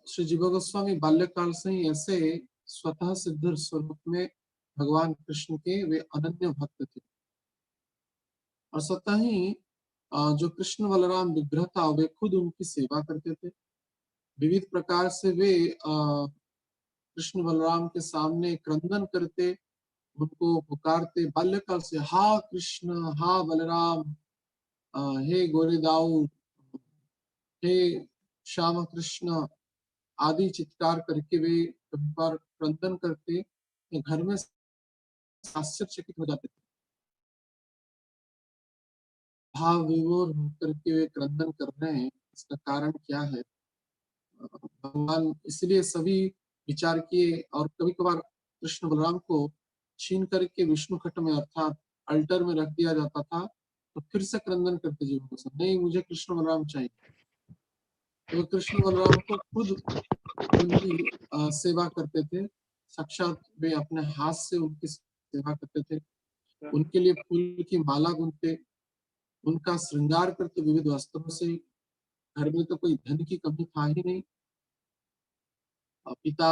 श्री जीवा गोस्वामी बाल्यकाल से ही ऐसे स्वतः सिद्ध स्वरूप में भगवान कृष्ण के वे अनन्य भक्त थे और स्वतः ही जो कृष्ण बलराम विग्रह था वे खुद उनकी सेवा करते थे। विविध प्रकार से वे कृष्ण बलराम के सामने क्रंदन करते, उनको पुकारते बाल्यकाल से, हा कृष्ण, हा बलराम, हे गोरेदाऊ, हे श्याम कृष्ण आदि चित्कार करके वे कभी बार क्रंदन करते। घर में आश्चर्यचकित हो जाते थे, भाव विभोर होकर के वे क्रंदन कर रहे हैं, इसका कारण क्या है? भगवान इसलिए सभी विचार किए और कभी कभार कृष्ण बलराम को छीन करके विष्णु खट में अर्थात अल्टर में रख दिया जाता था, तो फिर से क्रंदन करते जीवन को, नहीं मुझे कृष्ण बलराम चाहिए। तो कृष्ण बलराम को खुद उनकी सेवा करते थे, साक्षात वे अपने हाथ से उनकी सेवा करते थे, उनके लिए फूल की माला गुंथते, उनका श्रृंगार करते विविध वस्त्रों से। घर में तो कोई धन की कमी था ही नहीं। पिता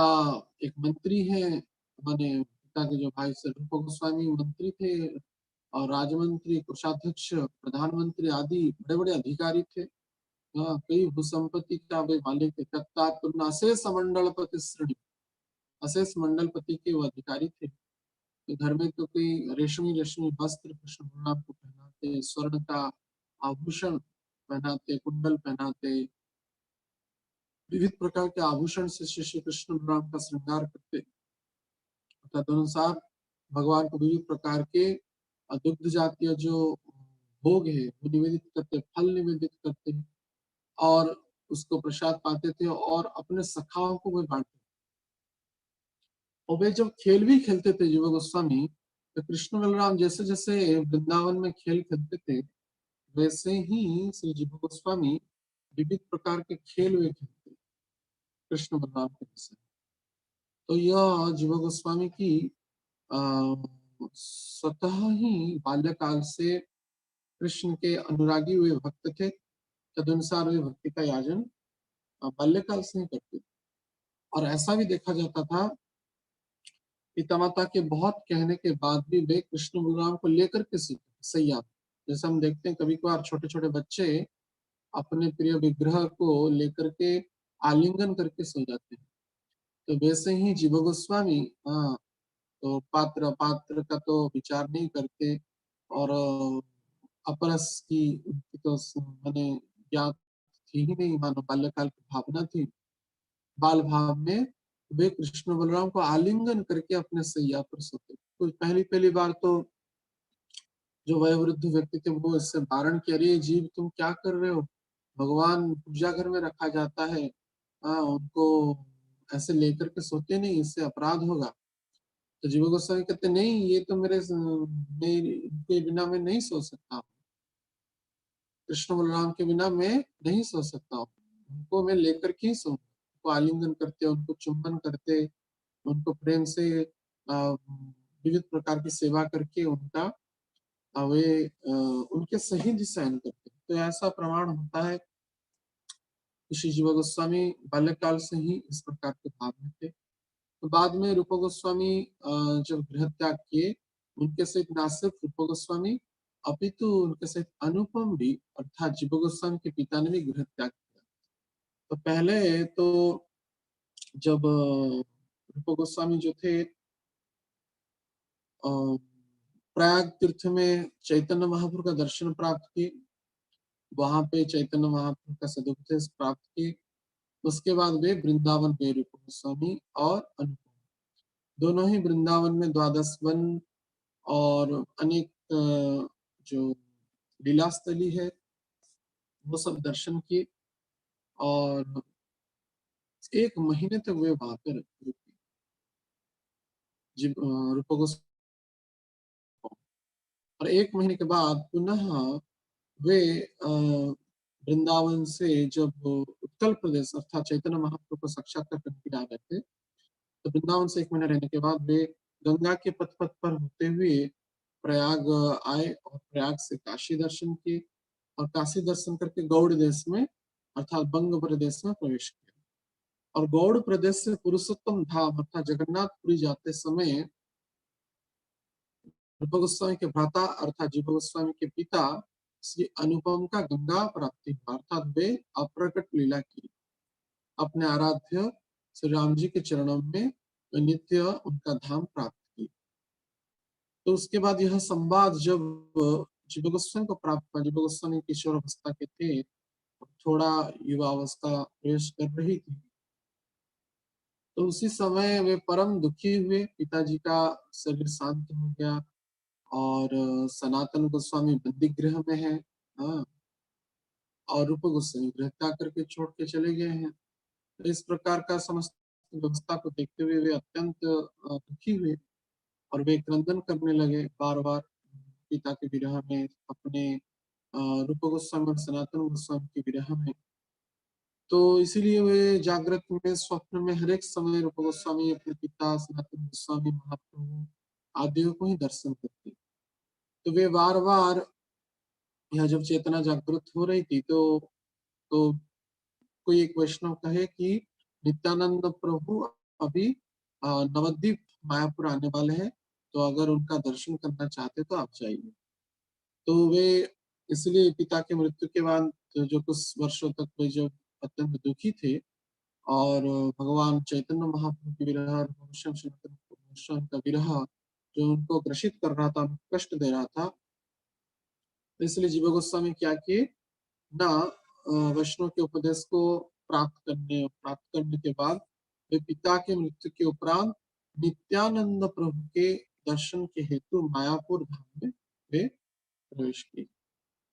एक मंत्री है, माने पिता के जो भाई से रूप गोस्वामी मंत्री थे और राजमंत्री, कोषाध्यक्ष, प्रधानमंत्री आदि बड़े बड़े अधिकारी थे। कई भूसंपत्ति का वे मालिक थे। तत्ता अशेष मंडलपति श्रेणी, अशेष मंडलपति के वो अधिकारी थे। तो घर में तो कोई रेशमी रेशमी वस्त्र कृष्ण बलराम को पहनाते, स्वर्ण का आभूषण पहनाते, कुंडल पहनाते, विविध प्रकार के आभूषण से श्री कृष्ण बलराम का श्रृंगार करते। तदनुसार भगवान को विविध प्रकार के दुग्ध जातीय जो भोग है वो निवेदित करते, फल निवेदित करते और उसको प्रसाद पाते थे और अपने सखाओं को वे बांटते। और वे जब खेल भी खेलते थे जीवा गोस्वामी, तो कृष्ण बलराम जैसे जैसे वृंदावन में खेल खेलते थे वैसे ही श्री जीवा गोस्वामी विविध प्रकार के खेल वे खेलते कृष्ण बलराम के विषय। तो यह जीवा गोस्वामी की स्वतः ही बाल्यकाल से कृष्ण के अनुरागी हुए भक्त थे। तदनुसार वे भक्ति का याजन बाल्यकाल से ही करते थे। और ऐसा भी देखा जाता था, पिता माता के बहुत कहने के बाद भी वे कृष्ण बलराम को लेकर के सैया, जैसे हम देखते हैं कभी कभार छोटे छोटे बच्चे अपने प्रिय विग्रह को लेकर के आलिंगन करके सो जाते हैं। तो वैसे ही जीव गोस्वामी तो पात्र अपात्र का तो विचार नहीं करते और अपरस की उनकी तो मैंने ज्ञात थी ही नहीं, मानो बाल्यकाल की भावना थी। बाल भाव में वे कृष्ण बलराम को आलिंगन करके अपने सैया पर सोते। तो पहली पहली बार तो जो वयोवृद्ध व्यक्ति थे वो इससे वारण किया, अरे जीव तुम क्या कर रहे हो, भगवान पूजा घर में रखा जाता है, उनको ऐसे लेकर के सोते नहीं, इससे अपराध होगा। तो जीव गोस्वामी कहते नहीं, ये तो के बिना मैं नहीं सो सकता, कृष्ण बलराम के बिना मैं नहीं सो सकता हूँ, उनको मैं लेकर के ही सो। उनको आलिंगन करते, उनको चुंबन करते, उनको प्रेम से विविध प्रकार की सेवा करके उनका वे उनके सही दिशायन करते। तो ऐसा प्रमाण होता है कि श्री जीवा गोस्वामी बाल्यकाल से ही इस प्रकार के भाव में थे। तो बाद में रूप गोस्वामी जब गृह त्याग किए, उनके सहित न सिर्फ रूप गोस्वामी अपितु उनके सहित अनुपम भी अर्थात जीव गोस्वामी के पिता ने भी गृह त्याग किया। तो पहले तो जब रूप गोस्वामी जो थे प्रयाग तीर्थ में चैतन्य महाप्रभु का दर्शन प्राप्त किए, वहां पे चैतन्य महाप्रभु का सदुपदेश प्राप्त किए। उसके बाद वे वृंदावन गए रूप गोस्वामी और अनुपम, दोनों ही वृंदावन में द्वादश वन और अनेक जो लीलास्थली है वो सब दर्शन किए और 1 महीने तक वे वहां पर रुके रूप गोस्वामी। और 1 महीने के बाद पुनः वे वृंदावन से जब उत्कल प्रदेश अर्थात चैतन्य महाप्रभु को साक्षात्कार करने के लिए आ गए थे, तो वृंदावन से 1 महीना रहने के बाद वे गंगा के पथ पथ पर होते हुए प्रयाग आए और प्रयाग से काशी दर्शन किए और काशी दर्शन करके गौड़ देश में अर्थात बंग प्रदेश में प्रवेश किया। और गौड़ प्रदेश से पुरुषोत्तम धाम अर्थात जगन्नाथपुरी जाते समय रूप गोस्वामी के भ्राता अर्थात जीव गोस्वामी के पिता श्री अनुपम का गंगा प्राप्ति हुआ, अर्थात वे अप्रकट लीला की अपने आराध्य श्री राम जी के चरणों में नित्य उनका धाम प्राप्त की। तो उसके बाद यह संवाद जब जीव गोस्वामी को प्राप्त हुआ, जीव गोस्वामी किशोर अवस्था के थे, थोड़ा युवा अवस्था प्रवेश कर रही थी, तो उसी समय वे परम दुखी हुए। पिताजी का शरीर शांत हो गया और सनातन गोस्वामी बंदी गृह में है, हाँ, और रूप गोस्वामी गृह त्याग करके छोड़ के चले गए हैं। तो इस प्रकार का समस्त व्यवस्था को देखते हुए वे अत्यंत दुखी हुए और वे क्रंदन करने लगे बार बार पिता के विरह में, अपने रूप गोस्वामी और सनातन गोस्वामी के विरह में। तो इसीलिए वे जागृत में स्वप्न में हर एक समय रूप गोस्वामी अपने पिता सनातन गोस्वामी महाप्रभु आदियों को ही दर्शन करते। तो वे बार बार यह जब चेतना जागृत हो रही थी तो कोई एक वैष्णव कहे कि नित्यानंद प्रभु अभी नवद्वीप मायापुर आने वाले हैं, तो अगर उनका दर्शन करना चाहते तो आप जाइए। तो वे इसलिए पिता के मृत्यु के बाद जो कुछ वर्षों तक वे जब अत्यंत दुखी थे और भगवान चैतन्य महाप्रभु की विरह और का विरह जो उनको ग्रसित कर रहा था, उनको कष्ट दे रहा था, तो इसलिए जीव गोस्वामी क्या किए ना, वैष्णव के उपदेश को प्राप्त करने के बाद वे पिता के मृत्यु के उपरांत नित्यानंद प्रभु के दर्शन के हेतु मायापुर धाम में वे प्रवेश किए।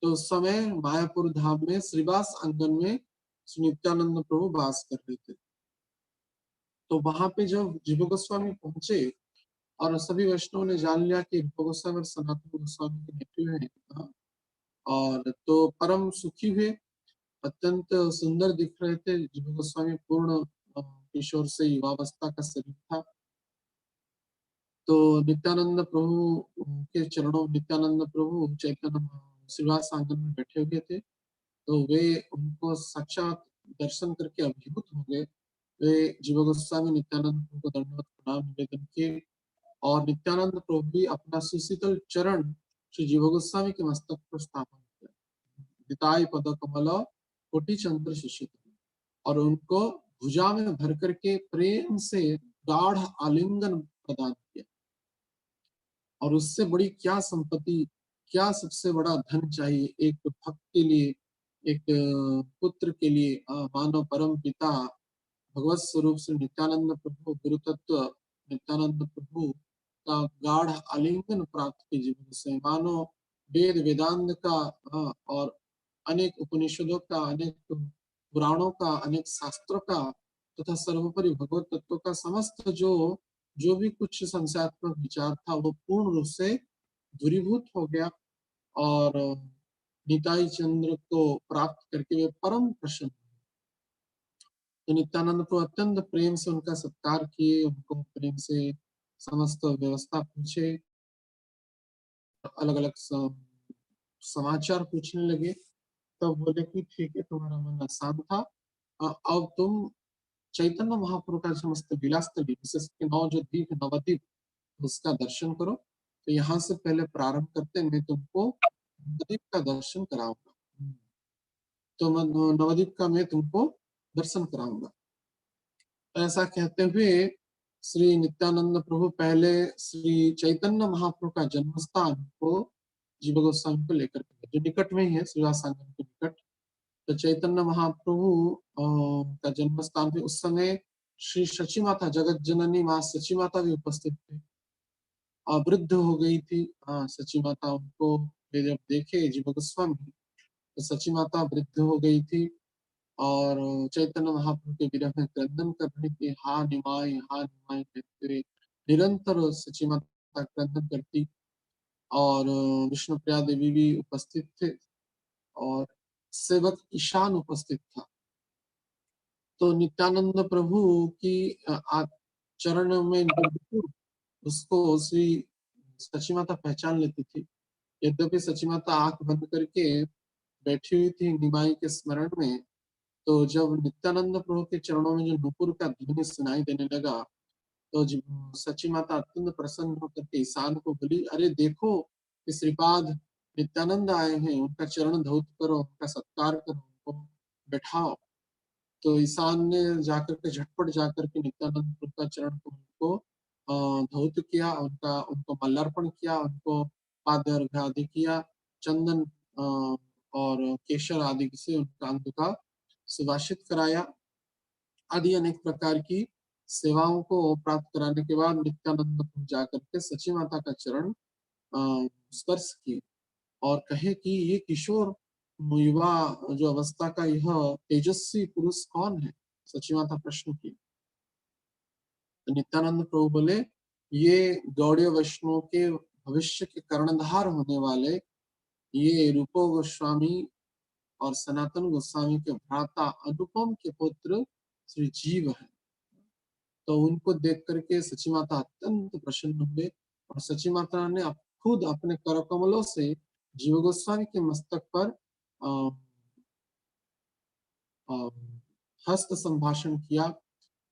तो उस समय मायापुर धाम में श्रीवास आंगन में श्री नित्यानंद प्रभु वास कर रहे थे। तो वहां पे जब जीव गोस्वामी पहुंचे और सभी वैष्णव ने जान लिया कि रूप गोस्वामी और सनातन गोस्वामी के नेटिव हैं, हाँ, और तो परम सुखी हुए, अत्यंत सुंदर दिख रहे थे। जीव गोस्वामी पूर्ण किशोर से युवावस्था का शरीर था। तो नित्यानंद प्रभु के चरणों, नित्यानंद प्रभु चैतन्य श्रीवास आंगन में बैठे हुए थे, तो वे उनको साक्षात दर्शन करके अभिभूत हो गए। वे जीव गोस्वामी नित्यानंद प्रभु को दंडवत प्रणाम निवेदन किए और नित्यानंद प्रभु भी अपना सुशीतल चरण श्री जीव गोस्वामी के मस्तक पर स्थापन किया। निताई पद कमल कोटि चंद्र शिशिर, और उनको भुजा में भर करके प्रेम से गाढ़ आलिंगन प्रदान किया। और उससे बड़ी क्या संपत्ति, क्या सबसे बड़ा धन चाहिए एक भक्त के लिए, एक पुत्र के लिए। मानव परम पिता भगवत स्वरूप से नित्यानंद प्रभु गुरु तत्व नित्यानंद प्रभु का गाढ़ आलिंगन प्राप्त के जीवन से मानो वेद वेदांत का और अनेक उपनिषदों का, अनेक पुराणों का, अनेक शास्त्रों का तथा सर्वोपरि भगवत तत्व का समस्त जो भी कुछ संशयात्मक विचार था वो पूर्ण रूप से दूरीभूत हो गया और निताई चंद्र को प्राप्त करके वे परम प्रसन्न। तो नित्यानंद को अत्यंत प्रेम से उनका सत्कार किए, उनको प्रेम से समस्त व्यवस्था पूछे, अलग अलग समाचार पूछने लगे। तब बोले कि ठीक है, तुम्हारा मन आसान था, अब तुम चैतन्य महाप्रभु का समस्त विलासस्थली विशेष के 9 जो द्वीप नवद्वीप उसका दर्शन करो। तो यहाँ से पहले प्रारंभ करते मैं तुमको नवद्वीप का दर्शन कराऊंगा। तो नवद्वीप का मैं तुमको दर्शन कराऊंगा। ऐसा कहते हुए श्री नित्यानंद प्रभु पहले श्री चैतन्य महाप्रभु का जन्म स्थान को जीव गोस्वामी को लेकर के, जो निकट में ही है, श्रीवास आंगन के निकट। तो चैतन्य महाप्रभु का जन्म स्थान पे उस समय श्री सची माता, जगत जननी माँ सची माता भी उपस्थित थे। वृद्ध हो गई थी सची माता, उनको जब देखे जीव गोस्वामी तो सची माता वृद्ध हो गई थी और चैतन्य महाप्रभु के विरह में क्रंदन कर रही थी। हा निमाई कहते हुए निरंतर सची माता क्रंदन करती और विष्णु प्रिया देवी भी उपस्थित थे और सेवक ईशान उपस्थित था। तो नित्यानंद प्रभु की चरण में उसको श्री सची माता पहचान लेती थी। यद्यपि सची माता आंख बंद करके बैठी हुई थी निमाई के स्मरण में, तो जब नित्यानंद प्रभु के चरणों में जो नूपुर का ध्वनि सुनाई देने लगा, तो सची माता अत्यंत प्रसन्न होकर के ईशान को बोली, अरे देखो कि श्रीपाद नित्यानंद आए हैं, उनका चरण धौत करो, उनका सत्कार करो, उनको बैठाओ। तो ईशान ने जाकर के झटपट जाकर के नित्यानंद प्रभु का चरण को उनको धौत किया, उनका उनको मल्यार्पण किया, उनको पाद्य अर्घ्य आदि किया, चंदन और केशर आदि से उनका अंग का सुभाषित कराया, आदि अनेक प्रकार की सेवाओं को प्राप्त कराने के बाद नित्यानंद जाकर के सची माता का चरण स्पर्श किए और कहे कि ये किशोर युवा जो अवस्था का यह तेजस्वी पुरुष कौन है? सची माता प्रश्न की। तो नित्यानंद प्रभु बोले, ये गौड़ीय वैष्णव के भविष्य के कर्णधार होने वाले ये रूप गोस्वामी और सनातन गोस्वामी के भ्राता अनुपम के पुत्र श्री जीव है। तो उनको देख करके सची माता अत्यंत प्रसन्न हुए और सची माता ने खुद अपने कर कमलों से जीव गोस्वामी के मस्तक पर हस्त संभाषण किया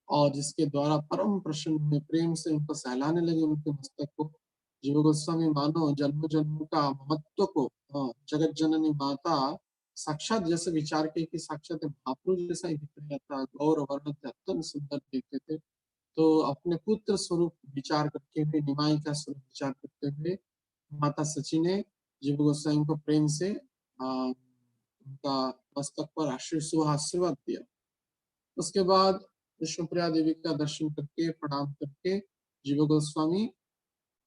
और जिसके द्वारा परम प्रसन्न हुए, प्रेम से उनको सहलाने लगे उनके मस्तक को। जीव गोस्वामी मानो जन्म जन्म का महत्व को जगत जननी माता साक्षात जैसे विचार किए कि साक्षात महापुरुष जैसा ही दिख रहा था, गौर वर्ण थे, अत्यंत सुंदर देखते थे। तो अपने पुत्र स्वरूप विचार करते हुए, निमाई का स्वरूप विचार करते हुए माता सची ने जीव गोस्वामी को प्रेम से उनका मस्तक पर आशीर्वाद दिया। उसके बाद विष्णुप्रिया देवी का दर्शन करके प्रणाम करके जीव गोस्वामी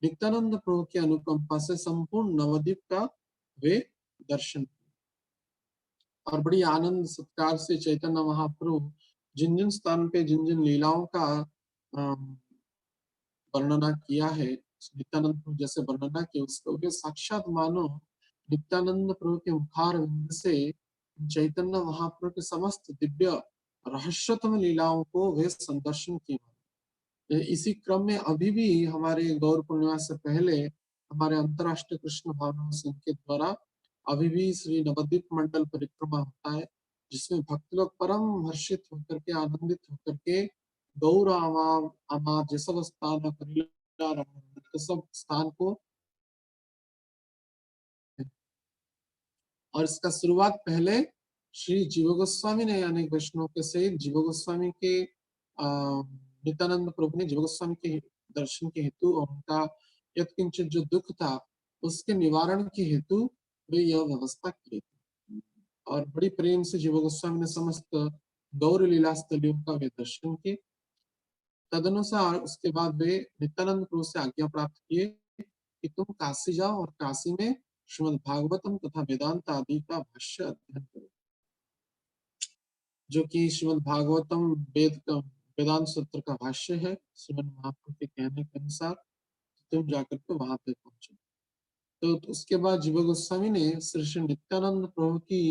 नित्यानंद प्रभु की अनुकंपा से संपूर्ण नवद्वीप का वे दर्शन और बड़ी आनंद सत्कार से चैतन्य महाप्रभु जिन जिन स्थान पे जिन जिन लीलाओं का वर्णना किया है, नित्यानंद प्रभु जैसे वर्णना किया उसको वे साक्षात मानो नित्यानंद प्रभु के मुखार विंद से चैतन्य महाप्रभु के समस्त दिव्य रहस्यतम लीलाओं को वे संदर्शन किए। इसी क्रम में अभी भी हमारे गौर पूर्णिमा से पहले हमारे अंतरराष्ट्रीय कृष्ण भावना संघ के द्वारा अभी भी श्री नवद्वीप मंडल परिक्रमा होता है, जिसमें भक्त लोग परम हर्षित होकर के, आनंदित होकर के गौर अमा जैसव स्थान सब स्थान को, और इसका शुरुआत पहले श्री जीव गोस्वामी ने यानी वैष्णव के सहित जीव गोस्वामी के नित्यानंद प्रभु ने जीव गोस्वामी के दर्शन के हेतु और उनका यत्किंचित जो दुख था उसके निवारण के हेतु वे यह व्यवस्था की थी और बड़ी प्रेम से जीव गोस्वामी ने समस्त गौर लीला स्थलियों का वे दर्शन किए। तदनुसार उसके बाद वे नित्यानंद प्रभु से आज्ञा प्राप्त किए कि तुम काशी जाओ और काशी में श्रीमद् भागवतम तथा वेदांत आदि का भाष्य अध्ययन करो, जो कि श्रीमद् भागवतम वेदांत सूत्र का भाष्य है। श्रीमद् महाप्रभु के कहने के अनुसार तुम जाकर के वहां पे पहुंचो। तो उसके बाद जीव गोस्वामी ने श्री नित्यानंद प्रभु की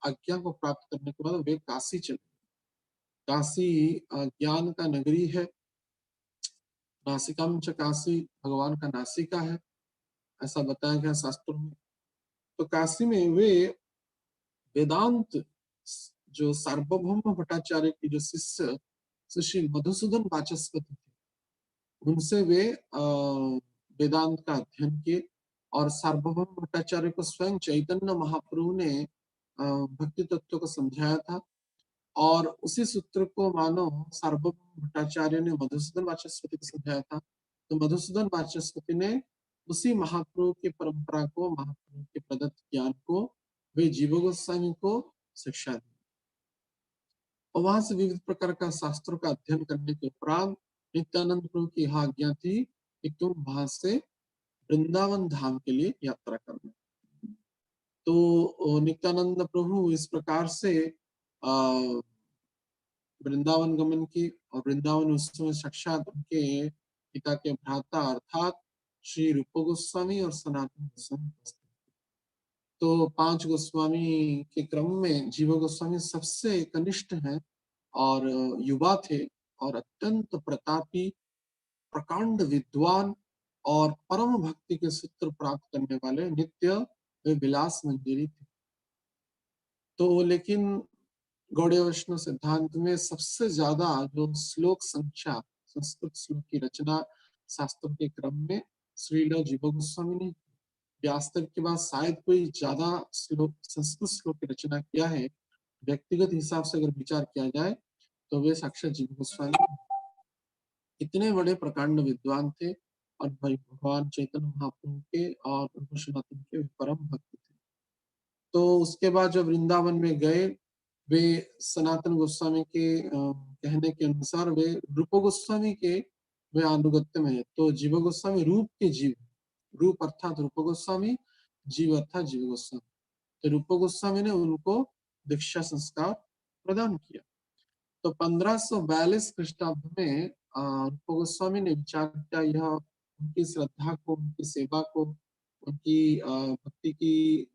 आज्ञा को प्राप्त करने के बाद वे काशी चले। काशी ज्ञान का नगरी है, नासिकाम च काशी, भगवान का नासिका है, ऐसा बताया गया शास्त्रों में। तो काशी में वे वेदांत जो सार्वभौम भट्टाचार्य की जो शिष्य श्री मधुसूदन वाचस्पति थे, उनसे वे वेदांत का अध्ययन किए और सार्वभौम भट्टाचार्य को स्वयं चैतन्य महाप्रभु ने भक्ति तत्व को समझाया था और उसी सूत्र को मानो सार्वभौम भट्टाचार्य ने मधुसूदन वाचस्पति को समझाया था। तो मधुसूदन वाचस्पति ने उसी महाप्रभु की परंपरा को, महाप्रभु के प्रदत्त ज्ञान को वे जीव गोस्वामी को शिक्षा दी और वहां से विविध प्रकार का शास्त्रों का अध्ययन करने के उपरांत नित्यानंद प्रभु की यह आज्ञा थी कि तुम वहां से वृंदावन धाम के लिए यात्रा करना। तो नित्यानंद प्रभु इस प्रकार से वृंदावन गमन की और वृंदावन उस समय साक्षात उनके पिता के भ्राता अर्थात श्री रूप गोस्वामी और सनातन गोस्वामी। तो 5 गोस्वामी के क्रम में जीव गोस्वामी सबसे कनिष्ठ हैं और युवा थे और अत्यंत प्रतापी, प्रकांड विद्वान और परम भक्ति के सूत्र प्राप्त करने वाले नित्य वे विलास मंदिरी थे। तो लेकिन गौड़ीय वैष्णव सिद्धांत में सबसे ज्यादा जो श्लोक संख्या संस्कृत श्लोक की रचना शास्त्रों के क्रम में श्रील जीव गोस्वामी ने, व्यासदेव के बाद शायद कोई ज्यादा श्लोक संस्कृत श्लोक की रचना किया है व्यक्तिगत हिसाब से अगर विचार किया जाए तो वे साक्षात जीव गोस्वामी। इतने बड़े प्रकांड विद्वान थे और भाई भगवान चैतन्य महाप्रभु के और प्रभु सनातन के परम भक्त थे। तो उसके बाद जब वृंदावन में गए, वे सनातन गोस्वामी के कहने के अनुसार वे रूप गोस्वामी के वे अनुगत्य में है। तो जीव गोस्वामी रूप के जीव, रूप अर्थात रूप गोस्वामी, जीव अर्थात जीव गोस्वामी। तो रूप गोस्वामी ने उनको दीक्षा संस्कार प्रदान किया। तो 1542 ख्रीष्टाब्द में रूप गोस्वामी ने विचार किया, यह उनकी श्रद्धा को, उनकी सेवा को, उनकी भक्ति की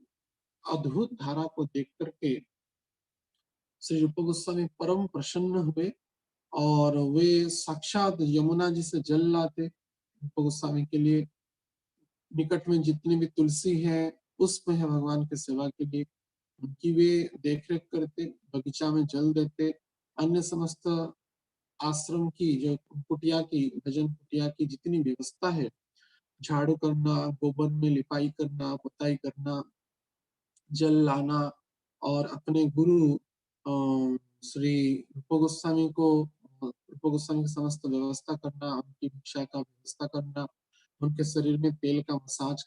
अद्भुत धारा को देख करके श्री रूप गोस्वामी परम प्रसन्न हुए और वे साक्षात यमुना जी से जल लाते रूप गोस्वामी के लिए। निकट में जितनी भी तुलसी है, पुष्प है भगवान की सेवा के लिए, उनकी वे देखरेख करते, बगीचा में जल देते। अन्य समस्त आश्रम की जो कुटिया की, भजन कुटिया की जितनी व्यवस्था है, झाड़ू करना, गोबर में लिपाई करना, पुताई करना, जल लाना और अपने गुरु श्री रूप गोस्वामी को, रूप गोस्वामी की समस्त व्यवस्था करना, उनकी भिक्षा का व्यवस्था करना, उनके शरीर में तेल का मसाज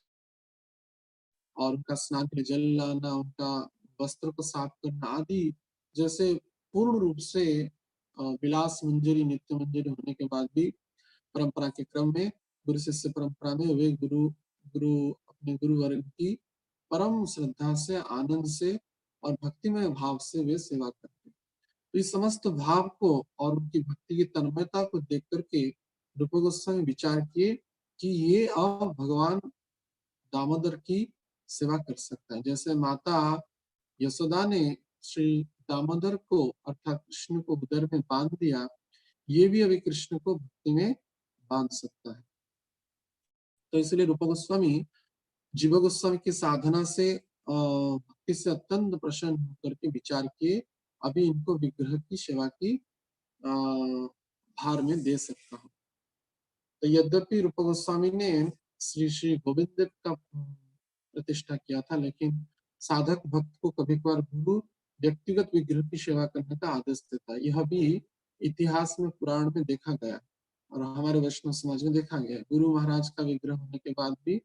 और उनका स्नान के लिए जल लाना, उनका वस्त्र को साफ करना आदि जैसे पूर्ण रूप से विलास मंजरी, नित्य मंजरी होने के बाद भी परंपरा के क्रम में, गुरु शिष्य परंपरा में वे गुरु गुरु अपने गुरु वर्ग की परम श्रद्धा से, आनंद से और भक्तिमय भाव से वे सेवा करते। तो इस समस्त भाव को और उनकी भक्ति की तन्मयता को देख करके रूप गोस्वामी विचार किए कि ये अब भगवान दामोदर की सेवा कर सकता है। जैसे माता यशोदा ने श्री दामोदर को अर्थात कृष्ण को उदर में बांध दिया, ये भी अभी कृष्ण को भक्ति में बांध सकता है। तो इसलिए रूप गोस्वामी जीव गोस्वामी की साधना से भक्ति से अत्यंत प्रसन्न होकर के विचार किए, अभी इनको विग्रह की सेवा की भार में दे सकता हूँ। तो यद्यपि रूप गोस्वामी ने श्री श्री गोविंद देव का प्रतिष्ठा किया था, लेकिन साधक भक्त को कभी कभार गुरु व्यक्तिगत विग्रह की सेवा करने का आदेश देता है। यह भी इतिहास में, पुराण में देखा गया और हमारे वैष्णव समाज में देखा गया। गुरु महाराज का विग्रह होने के बाद भी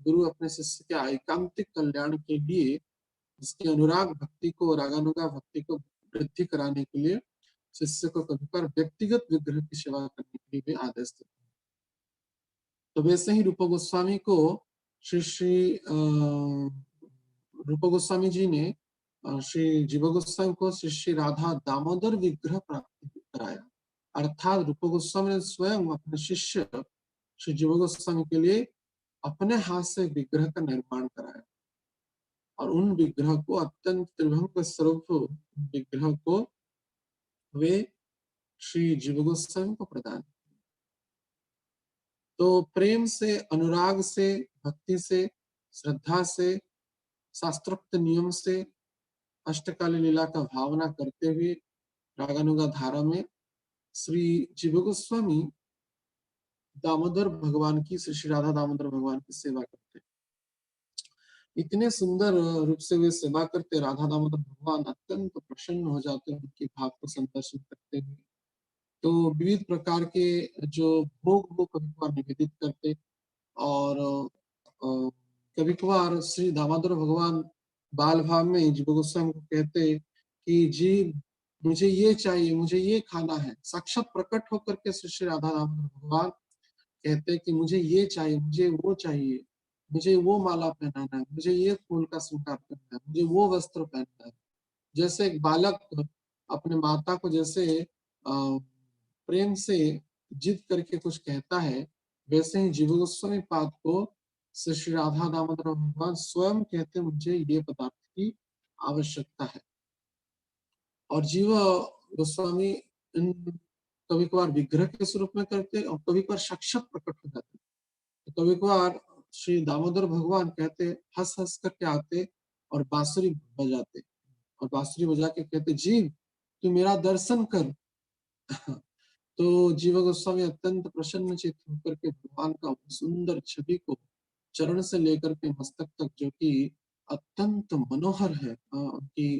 गुरु अपने शिष्य के एकांतिक कल्याण के लिए, उसकी अनुराग भक्ति को, रागानुगा भक्ति को वृद्धि कराने के लिए शिष्य को कभी कभार व्यक्तिगत विग्रह की सेवा करने के लिए भी आदेश देते हैं। तो वैसे ही रूप गोस्वामी को श्री श्री रूप गोस्वामी जी ने श्री जीव गोस्वामी को श्री श्री राधा दामोदर विग्रह प्राप्त कराया। अर्थात रूप गोस्वामी ने स्वयं अपने शिष्य श्री जीव गोस्वामी के लिए अपने हाथ से विग्रह का निर्माण कराया और उन विग्रह को, अत्यंत त्रिभंग स्वरूप विग्रह को वे श्री जीव गोस्वामी को प्रदान किया। तो प्रेम से, अनुराग से, भक्ति से, श्रद्धा से, शास्त्रोक्त नियम से अष्टकाली लीला का भावना करते हुए रागानुगा धारा में श्री जीव गोस्वामी दामोदर भगवान की, श्री श्री राधा दामोदर भगवान की सेवा करते। इतने सुंदर रूप से वे सेवा करते, राधा दामोदर भगवान अत्यंत प्रसन्न हो जाते उनके भाव को संदर्शन करते हुए। तो विविध प्रकार के जो भोग वो कभी कभार निवेदित करते और कभी कभार श्री दामोदर भगवान बाल भाव में जीव गोस्वामी को कहते कि जी मुझे ये चाहिए, मुझे ये खाना है। साक्षात प्रकट होकर के श्री श्री राधा दामोदर भगवान कहते कि मुझे ये चाहिए, मुझे वो चाहिए, मुझे वो माला पहनाना है, मुझे ये फूल का श्रृंगार करना है, मुझे वो वस्त्र पहनना है। जैसे एक बालक अपने माता को जैसे प्रेम से जिद करके कुछ कहता है, वैसे ही जीव गोस्वामी पाद को श्री श्री राधा दामोदर भगवान स्वयं कहते मुझे ये पदार्थ की आवश्यकता है। और जीव गोस्वामी इन कभी कभार विग्रह के स्वरूप में करते और कभी कभार साक्षात प्रकट हो जाते। तो कभी कभार श्री दामोदर भगवान कहते, हंस हंस करके आते और बांसुरी बजाते और बांसुरी बजा के कहते, जी तू मेरा दर्शन कर। तो जीव गोस्वामी अत्यंत प्रसन्नचित्त होकर के भगवान का सुंदर छवि को चरण से लेकर के मस्तक तक, जो कि अत्यंत मनोहर है, उनकी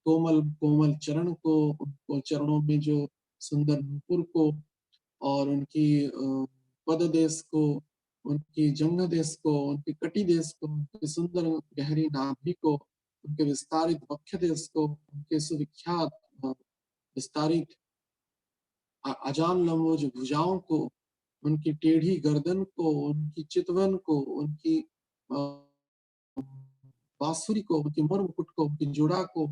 कोमल कोमल चरण को, उनको चरणों में जो सुंदर नुपुर को, और उनकी पद देश को, उनकी जंघ देश को, उनकी कटी देश को, उनकी सुंदर गहरी नाभि को, उनके विस्तारित वक्ष देश को, उनके सुविख्यात विस्तारित अजान लंबोज भुजाओं को, उनकी टेढ़ी गर्दन को, उनकी चितवन को, उनकी बांसुरी को, उनके मोर मुकुट को, उनकी जुड़ा को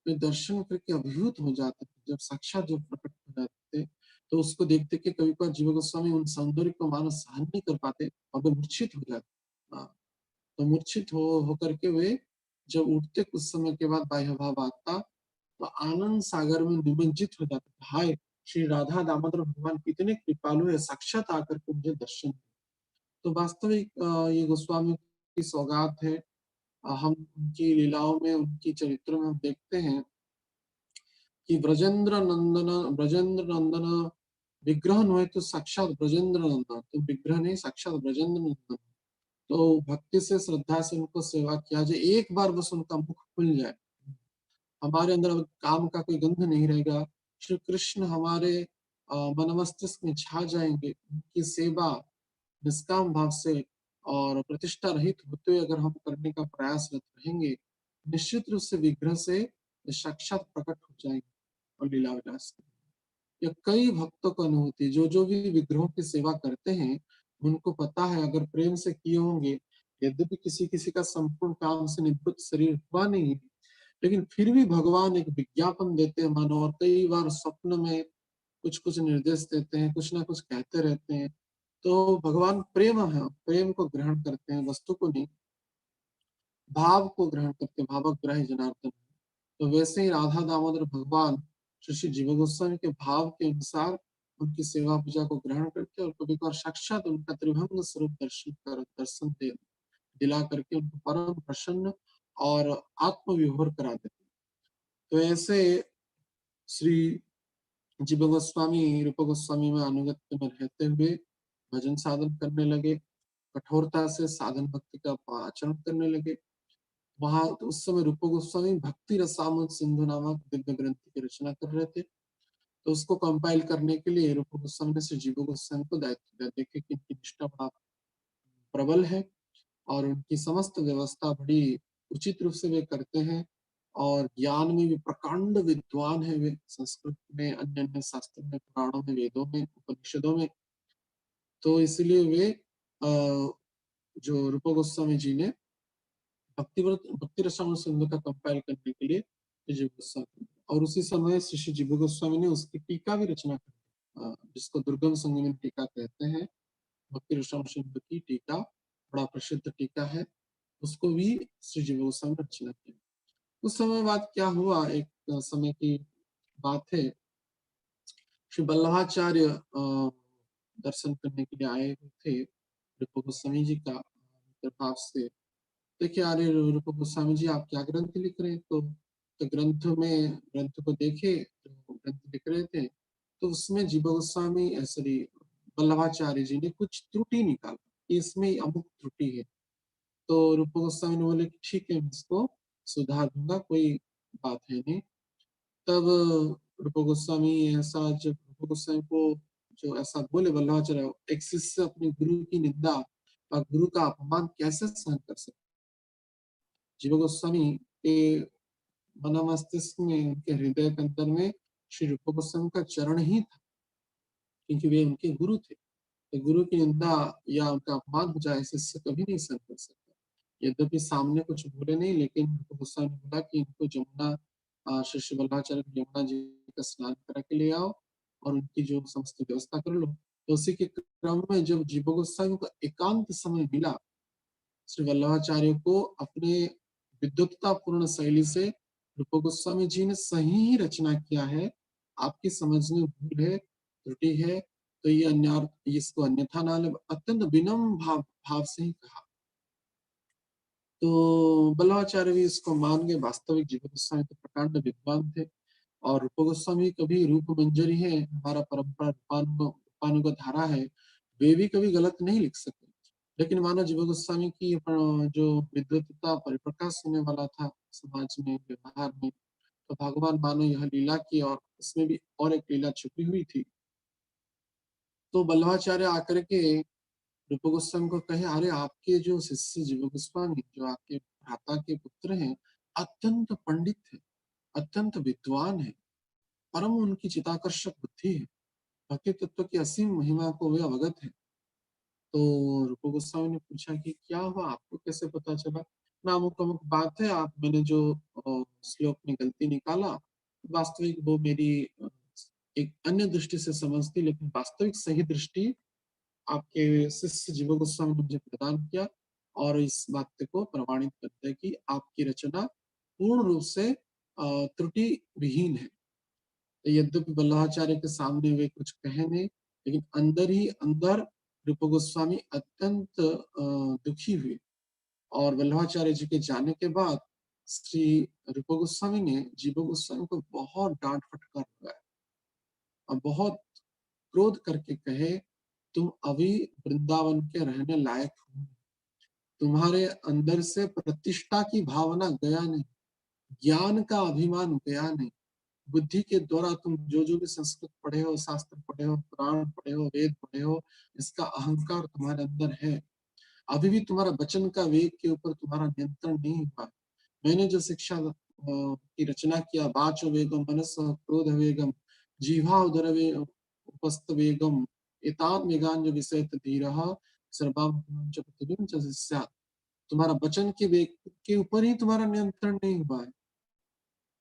वे दर्शन करके अभिभूत हो जाते थे। जब साक्षात जब प्रकट हो जाते थे तो उसको देखते कि कभी कभार जीव गोस्वामी उन सौंदर्य को मानो सहन नहीं कर पाते और वे मूर्छित हो जाते। हाँ, तो मूर्छित हो होकर के वे जब उठते कुछ समय के बाद बाह्य भाव आता तो आनंद सागर में निमज्जित हो जाते। हाय, श्री राधा दामोदर भगवान कितने कृपालु है, साक्षात आकर के मुझे दर्शन दिए। तो वास्तविक ये गोस्वामी की सौगात है। हम उनकी लीलाओं में, उनकी चरित्रों में हम देखते हैं कि ब्रजेंद्र नंदन विग्रह हुए तो साक्षात ब्रजेंद्र नंदन, तो विग्रह नहीं, साक्षात ब्रजेंद्र नंदन। तो भक्ति से, श्रद्धा से उनको सेवा किया जाए, एक बार बस उनका मुख खुल जाए, हमारे अंदर अब काम का कोई गंध नहीं रहेगा। श्री कृष्ण हमारे मन मस्तिष्क में छा जाएंगे। उनकी सेवा निष्काम भाव से और प्रतिष्ठा रहित होते हुए अगर हम करने का प्रयासरत रहेंगे, निश्चित रूप से विग्रह से साक्षात प्रकट हो जाएंगे और लीला विलास करेंगे। यह कई भक्तों को अनुभूति, जो भी विग्रहों की सेवा करते हैं उनको पता है अगर प्रेम से किए होंगे, यद्यपि किसी किसी का संपूर्ण काम से निवृत्त शरीर हुआ नहीं, लेकिन फिर भी भगवान एक विज्ञापन देते हैं मानो, और कई बार स्वप्न में कुछ कुछ निर्देश देते हैं, कुछ ना कुछ कहते रहते हैं। तो भगवान प्रेम है, प्रेम को ग्रहण करते हैं, वस्तु को नहीं, भाव को ग्रहण करते हैं, भावग्राही जनार्दन। तो वैसे ही राधा दामोदर भगवान श्री श्री जीव गोस्वामी के भाव के अनुसार उनकी सेवा पूजा को ग्रहण करके और कभी कभार साक्षात उनका त्रिभंग स्वरूप दर्शन दिला करके उनको परम प्रसन्न और आत्मविभोर करा देते। तो ऐसे श्री जीव गोस्वामी रूप गोस्वामी में अनुगत्य में रहते हुए भजन साधन करने लगे, कठोरता से साधन भक्ति का आचरण करने लगे। वहां तो उस समय रूप गोस्वामी भक्ति रसामृत सिंधु नामक दिव्य ग्रंथ की रचना कर रहे थे। तो उसको कंपाइल करने के लिए रूप गोस्वामी ने श्री जीव गोस्वामी को दायित्व दिया। देखे कि इनकी निष्ठा बड़ा प्रबल है और उनकी समस्त व्यवस्था बड़ी उचित रूप से वे करते हैं, और ज्ञान में भी प्रकांड विद्वान है वे, संस्कृत में, अन्य अन्य शास्त्रों में, पुराणों में, वेदों में, उपनिषदों में। तो इसलिए वे जो रूप गोस्वामी जी ने भक्ति रसायन सिंधु का कंपाइल करने के लिए जीव गोस्वामी, और उसी समय श्री जीव गोस्वामी ने उसकी टीका भी रचना कर, जिसको दुर्गम संगम टीका कहते हैं। भक्ति रसायन सिंधु की टीका बड़ा प्रसिद्ध टीका है, उसको भी श्री जीव गोस्वामी ने रचना किया। उस समय बाद क्या हुआ, एक समय की बात है, श्री वल्लभाचार्य दर्शन करने के लिए आए हुए थे रूप गोस्वामी जी का प्रभाव से। देखिए, अरे रूप गोस्वामी जी आप क्या ग्रंथ लिख रहे हैं? तो ग्रंथ को देखे, जो ग्रंथ लिख रहे थे तो उसमें जीव गोस्वामी सॉरी वल्लभाचार्य जी ने कुछ त्रुटि निकाला कि इसमें अमुक त्रुटि है। तो रूप गोस्वामी ने बोले कि ठीक है, मैं इसको सुधार दूंगा, कोई बात है नहीं। तब रूप गोस्वामी ऐसा, जब रूप गोस्वामी को जो ऐसा बोले वल्लभाचार्य, एक शिष्य अपने गुरु की निंदा और गुरु का अपमान कैसे सहन कर सकते? जीव गोस्वामी के मन मस्तिष्क में, उनके हृदय के अंदर में श्री रूप गोस्वामी का चरण ही था, क्योंकि वे उनके गुरु थे। तो गुरु की निंदा या उनका अपमान हो जाए, शिष्य कभी नहीं सहन कर सकता। यद्यपि सामने कुछ बोले नहीं, लेकिन रूप गोस्वामी ने बोला कि इनको जमुना, श्री वल्लभाचार्य को यमुना जी का स्नान करा के ले आओ और उनकी जो समस्त व्यवस्था कर लो। तो उसी के क्रम में जब जीव गोस्वामी को एकांत समय मिला, श्री वल्लभाचार्य को अपने विद्वत्ता पूर्ण शैली से रूप गोस्वामी जी ने सही ही रचना किया है, आपकी समझ में भूल है, त्रुटि है, तो ये अन्य, इसको अन्यथा ना ले, अत्यंत विनम्र भाव से ही कहा। तो वल्लभाचार्य भी इसको मान के, वास्तविक जीव गोस्वामी तो प्रकांड विद्वान थे, और रूप गोस्वामी कभी रूप मंजरी है, हमारा परंपरा रूपानुग धारा है, वे भी कभी गलत नहीं लिख सकते। लेकिन मानो जीव गोस्वामी की जो विद्वत्ता परिप्रकाश होने वाला था समाज में, व्यवहार में, तो भगवान मानो यह लीला की और इसमें भी और एक लीला छुपी हुई थी। तो बल्लभाचार्य आकर के रूप गोस्वामी को कहे, अरे आपके जो शिष्य जीव गोस्वामी जो आपके भ्राता के पुत्र हैं, अत्यंत पंडित है, अत्यंत विद्वान है, परम उनकी चिताकर्षक बुद्धि है, भक्ति तत्व की असीम महिमा को वे अवगत है। तो रूप गोस्वामी ने पूछा कि क्या हुआ, आपको कैसे पता चला? ना अमुक अमुक बात है, आप मैंने जो श्लोक में गलती निकाला, वास्तविक वो मेरी एक अन्य दृष्टि से समझती, लेकिन वास्तविक सही दृष्टि आपके शिष्य जीव गोस्वामी ने मुझे प्रदान किया और इस बात को प्रमाणित करता है कि आपकी रचना पूर्ण रूप से त्रुटि विहीन है। यद्यपि वल्लभाचार्य के सामने वे कुछ कहे नहीं, लेकिन अंदर ही अंदर रूप गोस्वामी अत्यंत दुखी हुए। और वल्लभाचार्य जी के जाने के बाद श्री रूप गोस्वामी ने जीव गोस्वामी को बहुत डांट फटकार लगाया और बहुत क्रोध करके कहे, तुम अभी वृंदावन के रहने लायक हो, तुम्हारे अंदर से प्रतिष्ठा की भावना गया नहीं, ज्ञान का अभिमान गया नहीं, बुद्धि के द्वारा तुम जो भी संस्कृत पढ़े हो, शास्त्र पढ़े हो, पुराण पढ़े हो, वेद पढ़े हो, इसका अहंकार तुम्हारे अंदर है। अभी भी तुम्हारा वचन का वेग के ऊपर तुम्हारा नियंत्रण नहीं हुआ। मैंने जो शिक्षा की रचना किया, वाचो वेगम मनस क्रोध वेगम जीवा उदर उपस्थ वेगम एतान वेगान जो विषय धीरः सर्वम च पृथ्वीं च स्यात्। तुम्हारा वचन के वेग के ऊपर ही तुम्हारा नियंत्रण नहीं हुआ है,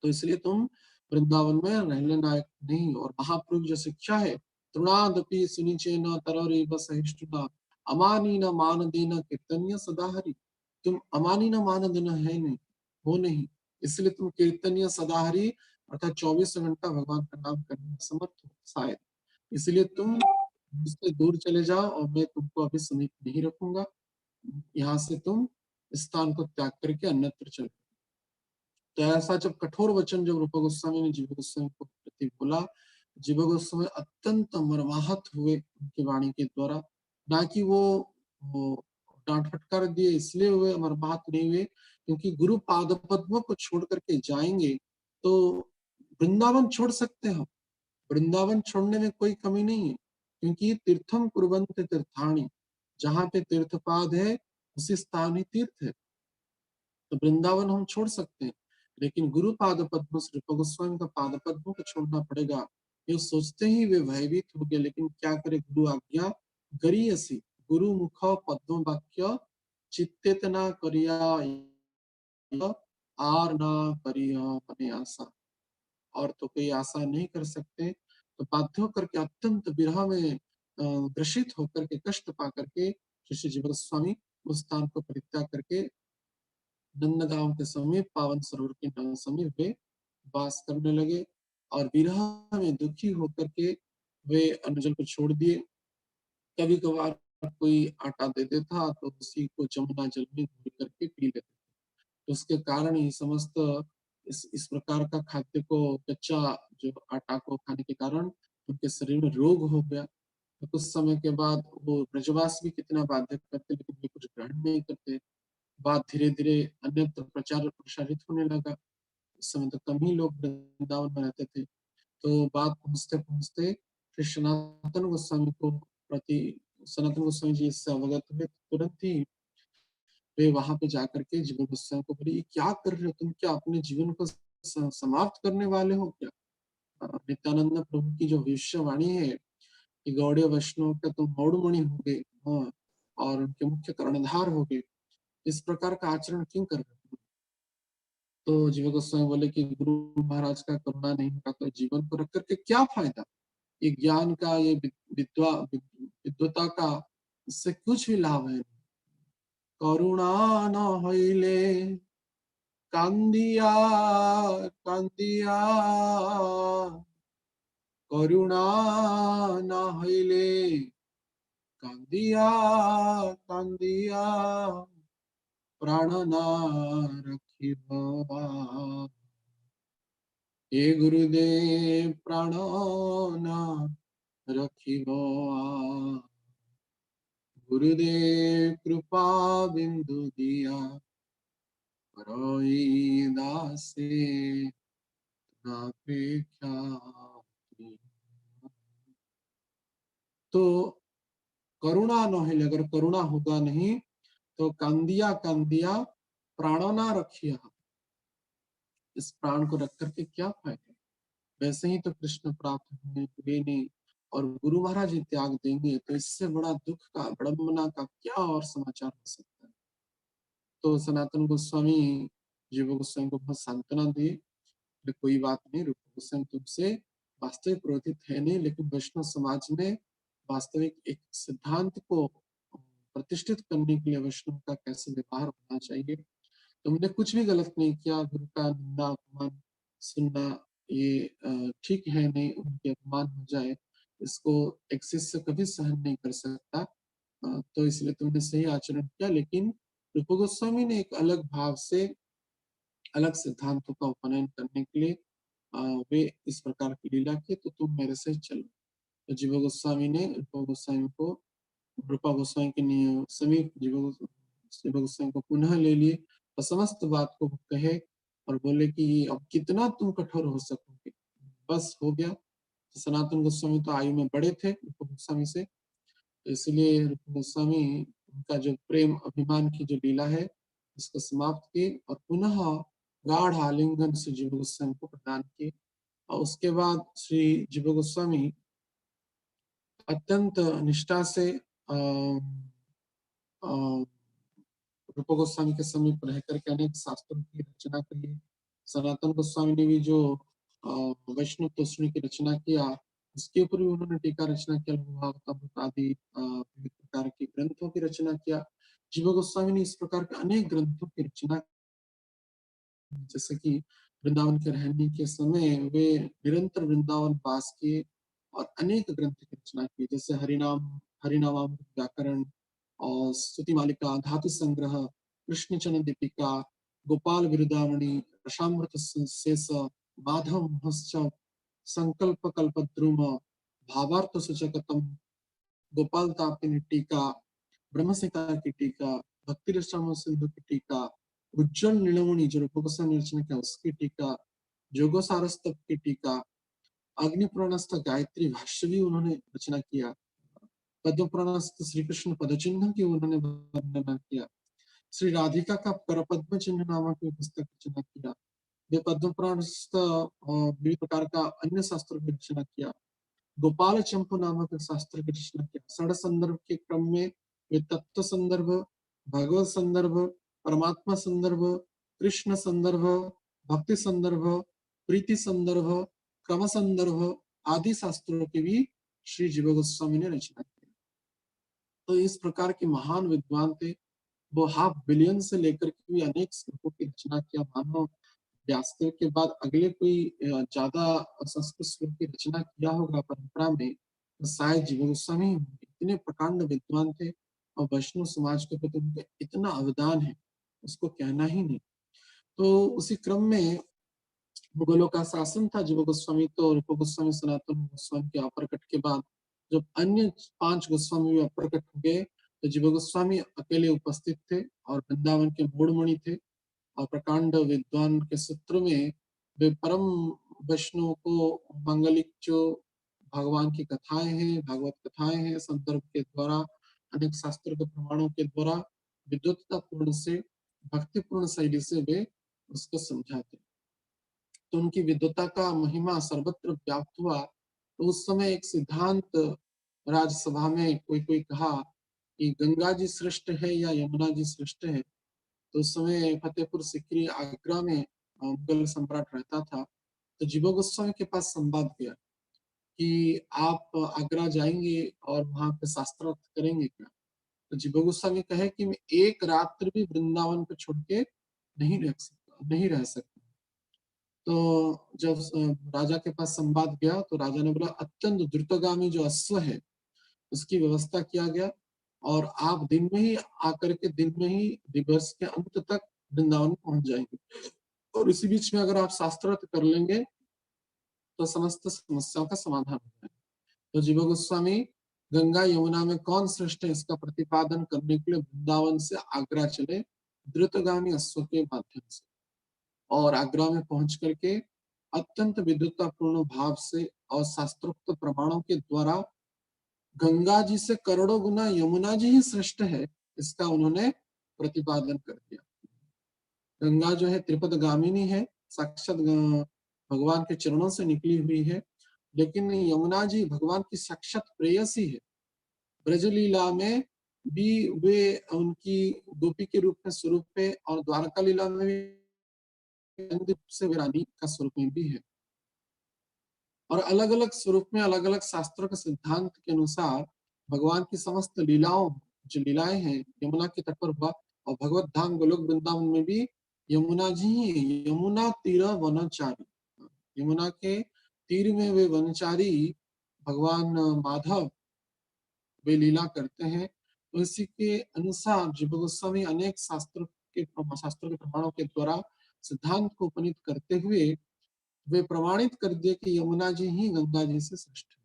तो इसलिए तुम वृंदावन में रहने लायक नहीं। और महाप्रभु जो शिक्षा है, तृणादपि सुनिचे न तरौरेव सहिष्णुना अमानी न मान देना कीर्तन्य सदाहरि। तुम अमानी न मान देना है नहीं, हो नहीं, इसलिए तुम कीर्तन्य सदाहरि अर्थात 24 घंटा भगवान का नाम करने में समर्थ हो शायद, इसलिए तुम मुझसे दूर चले जाओ और मैं तुमको अभी समीप नहीं रखूंगा, यहाँ से तुम स्थान को त्याग करके अन्यत्र चले। तो ऐसा जब कठोर वचन जब रूप गोस्वामी ने जीव गोस्वामी को प्रति बोला, जीव गोस्वामी अत्यंत मर्माहत हुए उनकी वाणी के द्वारा। ना कि वो डांट फटकार दिए इसलिए हुए, मर्माहत नहीं हुए क्योंकि गुरु पाद पद्मों को छोड़ करके जाएंगे तो वृंदावन छोड़ सकते हैं हम, वृंदावन छोड़ने में कोई कमी नहीं है, क्योंकि तीर्थम कुर्वन्त तीर्थानि, जहाँ पे तीर्थपाद है उसी स्थान ही तीर्थ है, तो वृंदावन हम छोड़ सकते हैं, लेकिन गुरु पाद पद्म श्री गोस्वामी का पाद पद्म को छोड़ना पड़ेगा। ये सोचते ही वे भयभीत हो गए, लेकिन क्या करे, गुरु आज्ञा गरीयसी, गुरु मुख पद्म वाक्य चित्तेतना करिया आर ना करिया मने आशा। और तो कोई आशा नहीं कर सकते, तो बाध्य होकर के अत्यंत विरह में ग्रसित होकर के कष्ट पा करके श्री जीव गोस्वामी उस स्थान को परित्याग करके नंदगांव के समीप पावन सरोवर के समीप वे वास करने लगे और विरह में दुखी होकर के वे अन्नजल को छोड़ दिए। कभी कभार कोई आटा दे देता तो उसी को जमुना जल में घोल करके पी लेते, तो उसके कारण ही समस्त इस प्रकार का खाद्य को, कच्चा जो आटा को खाने के कारण उनके शरीर में रोग हो गया। तो कुछ समय के बाद वो ब्रजवास भी कितना बाध्य करते, लेकिन वे कुछ ग्रहण नहीं करते। बात धीरे धीरे अन्यत्र प्रचार प्रसारित होने लगा। उस समय तो कम ही लोग वृंदावन में रहते थे। तो बात पहुंचते पहुंचते फिर सनातन गोस्वामी को प्रति, सनातन गोस्वामी जी इससे अवगत हुए, तुरंत ही वे वहां पे जाकर के जीवन गोस्वामी को बोले, ये क्या कर रहे हो तुम, क्या अपने जीवन को समाप्त करने वाले हो क्या? नित्यानंद प्रभु की जो भविष्यवाणी है कि गौड़ीय वैष्णव का तुम मौड़मणि हो गए, हाँ, और उनके मुख्य कर्णधार हो गए, इस प्रकार का आचरण क्यों कर रहे हो? तो जीव गोस्वामी बोले कि गुरु महाराज का करुणा नहीं होगा तो जीवन को रख करके क्या फायदा, ये ज्ञान का, ये विद्वता का, इससे कुछ भी लाभ है। करुणा न हईले कांदिया कांदिया, करुणा न हईले कांदिया कांदिया, प्राण ना रखिबा। हे गुरुदेव प्राणना रखिब गुरुदेव कृपा बिंदु दिया रोई दासे नापेक्षा की। तो करुणा नहिल, अगर करुणा होगा नहीं तो कांदिया कांदिया प्राणो ना रखिया, इस प्राण को रख करके क्या फायदा। वैसे ही तो कृष्ण प्राप्त हुए नहीं और गुरु महाराज ही त्याग देंगे, तो इससे बड़ा दुख का विडंबना का क्या और समाचार हो सकता है। तो सनातन गोस्वामी जीव गोस्वामी को बहुत सांत्वना दिए, कोई बात नहीं, रूप गोस्वामी तुमसे वास्तविक क्रोधित है नहीं, लेकिन वैष्णव समाज में वास्तविक एक सिद्धांत को प्रतिष्ठित करने के लिए वैष्णव का कैसे व्यवहार होना चाहिए। तुमने कुछ भी गलत नहीं किया, गुरु का निंदा अपमान सुनना ये ठीक है नहीं, उनके अपमान हो जाए इसको एक शिष्य कभी सहन नहीं कर सकता। तो इसलिए तुमने सही आचरण किया, लेकिन रूप गोस्वामी ने एक अलग भाव से अलग सिद्धांतों का उपनयन करने के लिए वे इस प्रकार की लीला की, तो तुम मेरे से चलो। तो जीव गोस्वामी ने रूप गोस्वामी को, रूपा गोस्वामी के समीप जीव गोस्वामी को पुनः ले लिए और समस्त बात को कहे और बोले कि अब कितना तुम कठोर हो सकोगे, बस हो गया। तो सनातन गोस्वामी तो आयु में बड़े थे रूप गोस्वामी से, तो इसलिए रूप गोस्वामी उनका जो प्रेम अभिमान की जो लीला है इसको समाप्त की और पुनः गाढ़ आलिंगन से जीव गोस्वामी को प्रदान किए। और उसके बाद श्री जीव गोस्वामी अत्यंत निष्ठा से रूप गोस्वामी के समीप रह करके अनेक शास्त्रों की रचना करी। सनातन गोस्वामी ने भी जो वैष्णव तोषणी की रचना किया, उसके ऊपर भी उन्होंने टीका रचना किया, भागवत आदि विविध प्रकार के ग्रंथों की रचना किया। जीव गोस्वामी ने इस प्रकार के अनेक ग्रंथों की रचना, जैसे कि वृंदावन के रहने के समय वे निरंतर वृंदावन वास किए और अनेक ग्रंथ की रचना की, जैसे हरिनामामृत व्याकरण और स्तुति मालिका, धातु संग्रह, कृष्ण चरण दीपिका, गोपाल विरुदावणी, रसामृत शेष, माधव महोत्सव, संकल्प कल्पद्रुम, भावार्थ सूचकतम, गोपाल तापिनी टीका, ब्रह्मसिका की टीका, भक्ति रसामृत सिंधु की टीका, उज्जवल नीलमणि जो रूप गोस्वामी ने रचना किया उसकी टीका, जोगो सारस्तव की टीका, अग्नि पुराणस्थ गायत्री भाष्य भी उन्होंने रचना किया, पद्म पुराणस्थ श्री कृष्ण पदचिन्ह की उन्होंने वर्णना किया, श्री राधिका का करपद्म चिन्ह नामक पुस्तक रचना किया, वे पद्म पुराणस्थ विभिन्न प्रकार का अन्य शास्त्र की रचना किया, गोपाल चंपू नामक शास्त्र की रचना किया। षड संदर्भ के क्रम में वे तत्व संदर्भ, भगवत संदर्भ, परमात्मा संदर्भ, कृष्ण संदर्भ, भक्ति संदर्भ, प्रीति संदर्भ, क्रम संदर्भ आदि शास्त्रों की भी श्री जीव गोस्वामी ने रचना की। तो इस प्रकार के महान विद्वान थे, वो 500 मिलियन से लेकर के भी अनेक श्लोकों की रचना किया। मानो व्यासदेव के बाद अगले कोई ज्यादा संस्कृत श्लोक की रचना किया होगा परंपरा में, तो शायद जीव गोस्वामी इतने प्रकांड विद्वान थे और वैष्णव समाज के प्रति उनका इतना अवदान है, उसको कहना ही नहीं। तो उसी क्रम में मुगलों का शासन था, जीव गोस्वामी तो रूप गोस्वामी सनातन गोस्वामी के अपरकट के बाद जब अन्य 5 गोस्वामी भी अपरकट हो गए, तो जीव गोस्वामी अकेले उपस्थित थे और वृंदावन के मूढ़मणि थे और प्रकांड विद्वान के सूत्र में वे परम वैष्णव को मांगलिक जो भगवान की कथाएं हैं, भागवत कथाएं हैं, संदर्भ के द्वारा अनेक शास्त्र के प्रमाणों के द्वारा विद्वत्ता पूर्ण से भक्तिपूर्ण शैली से वे उसको समझाते। तो उनकी विद्वता का महिमा सर्वत्र व्याप्त हुआ। तो उस समय एक सिद्धांत राज्यसभा में कोई कोई कहा कि गंगा जी श्रेष्ठ है या यमुना जी श्रेष्ठ है। तो उस समय फतेहपुर सिकरी आगरा में मुगल सम्राट रहता था। तो जीव गोस्वामी के पास संवाद गया कि आप आगरा जाएंगे और वहां पे शास्त्रार्थ करेंगे क्या। तो जीव गोस्वामी कहे कि मैं एक रात्र भी वृंदावन को छोड़ के नहीं रह सकता। तो जब राजा के पास संवाद गया तो राजा ने बोला अत्यंत द्रुतगामी जो अश्व है उसकी व्यवस्था किया गया और आप दिन में ही आकर के दिन में ही दिवस के अंत तक वृंदावन पहुंच जाएंगे और इसी बीच में अगर आप शास्त्रार्थ कर लेंगे तो समस्त समस्याओं का समाधान होता है। तो जीव गोस्वामी गंगा यमुना में कौन श्रेष्ठ है इसका प्रतिपादन करने के लिए वृंदावन से आगरा चले द्रुतगामी अश्व के माध्यम से, और आगरा में पहुंच करके अत्यंत विद्वत्तापूर्ण भाव से और शास्त्रोक्त प्रमाणों के द्वारा गंगा जी से करोड़ों गुना यमुना जी ही श्रेष्ठ है इसका उन्होंने प्रतिपादन कर दिया। गंगा जो है त्रिपदगामिनी है, साक्षात भगवान के चरणों से निकली हुई है, लेकिन यमुना जी भगवान की साक्षात प्रेयसी है। ब्रजलीला में भी वे उनकी गोपी के रूप में स्वरूप है, और द्वारका लीला में भी से वे रानी का स्वरूप में भी है। और अलग अलग स्वरूप में अलग अलग शास्त्रों के सिद्धांत के अनुसार भगवान की समस्त लीलाओं, जो लीलाएं हैं यमुना के तट पर हुआ, और भगवत धाम गोलोक वृंदावन में भी यमुना जी ही, यमुना तीर वनचारी, यमुना के तीर में वे वनचारी भगवान माधव वे लीला करते हैं। तो इसी के अनुसार जीव गोस्वामी अनेक शास्त्रों के प्रमाणों के द्वारा सिद्धांत को उपनीत करते हुए वे प्रमाणित कर दिए कि यमुना जी ही गंगा जी से श्रेष्ठ है।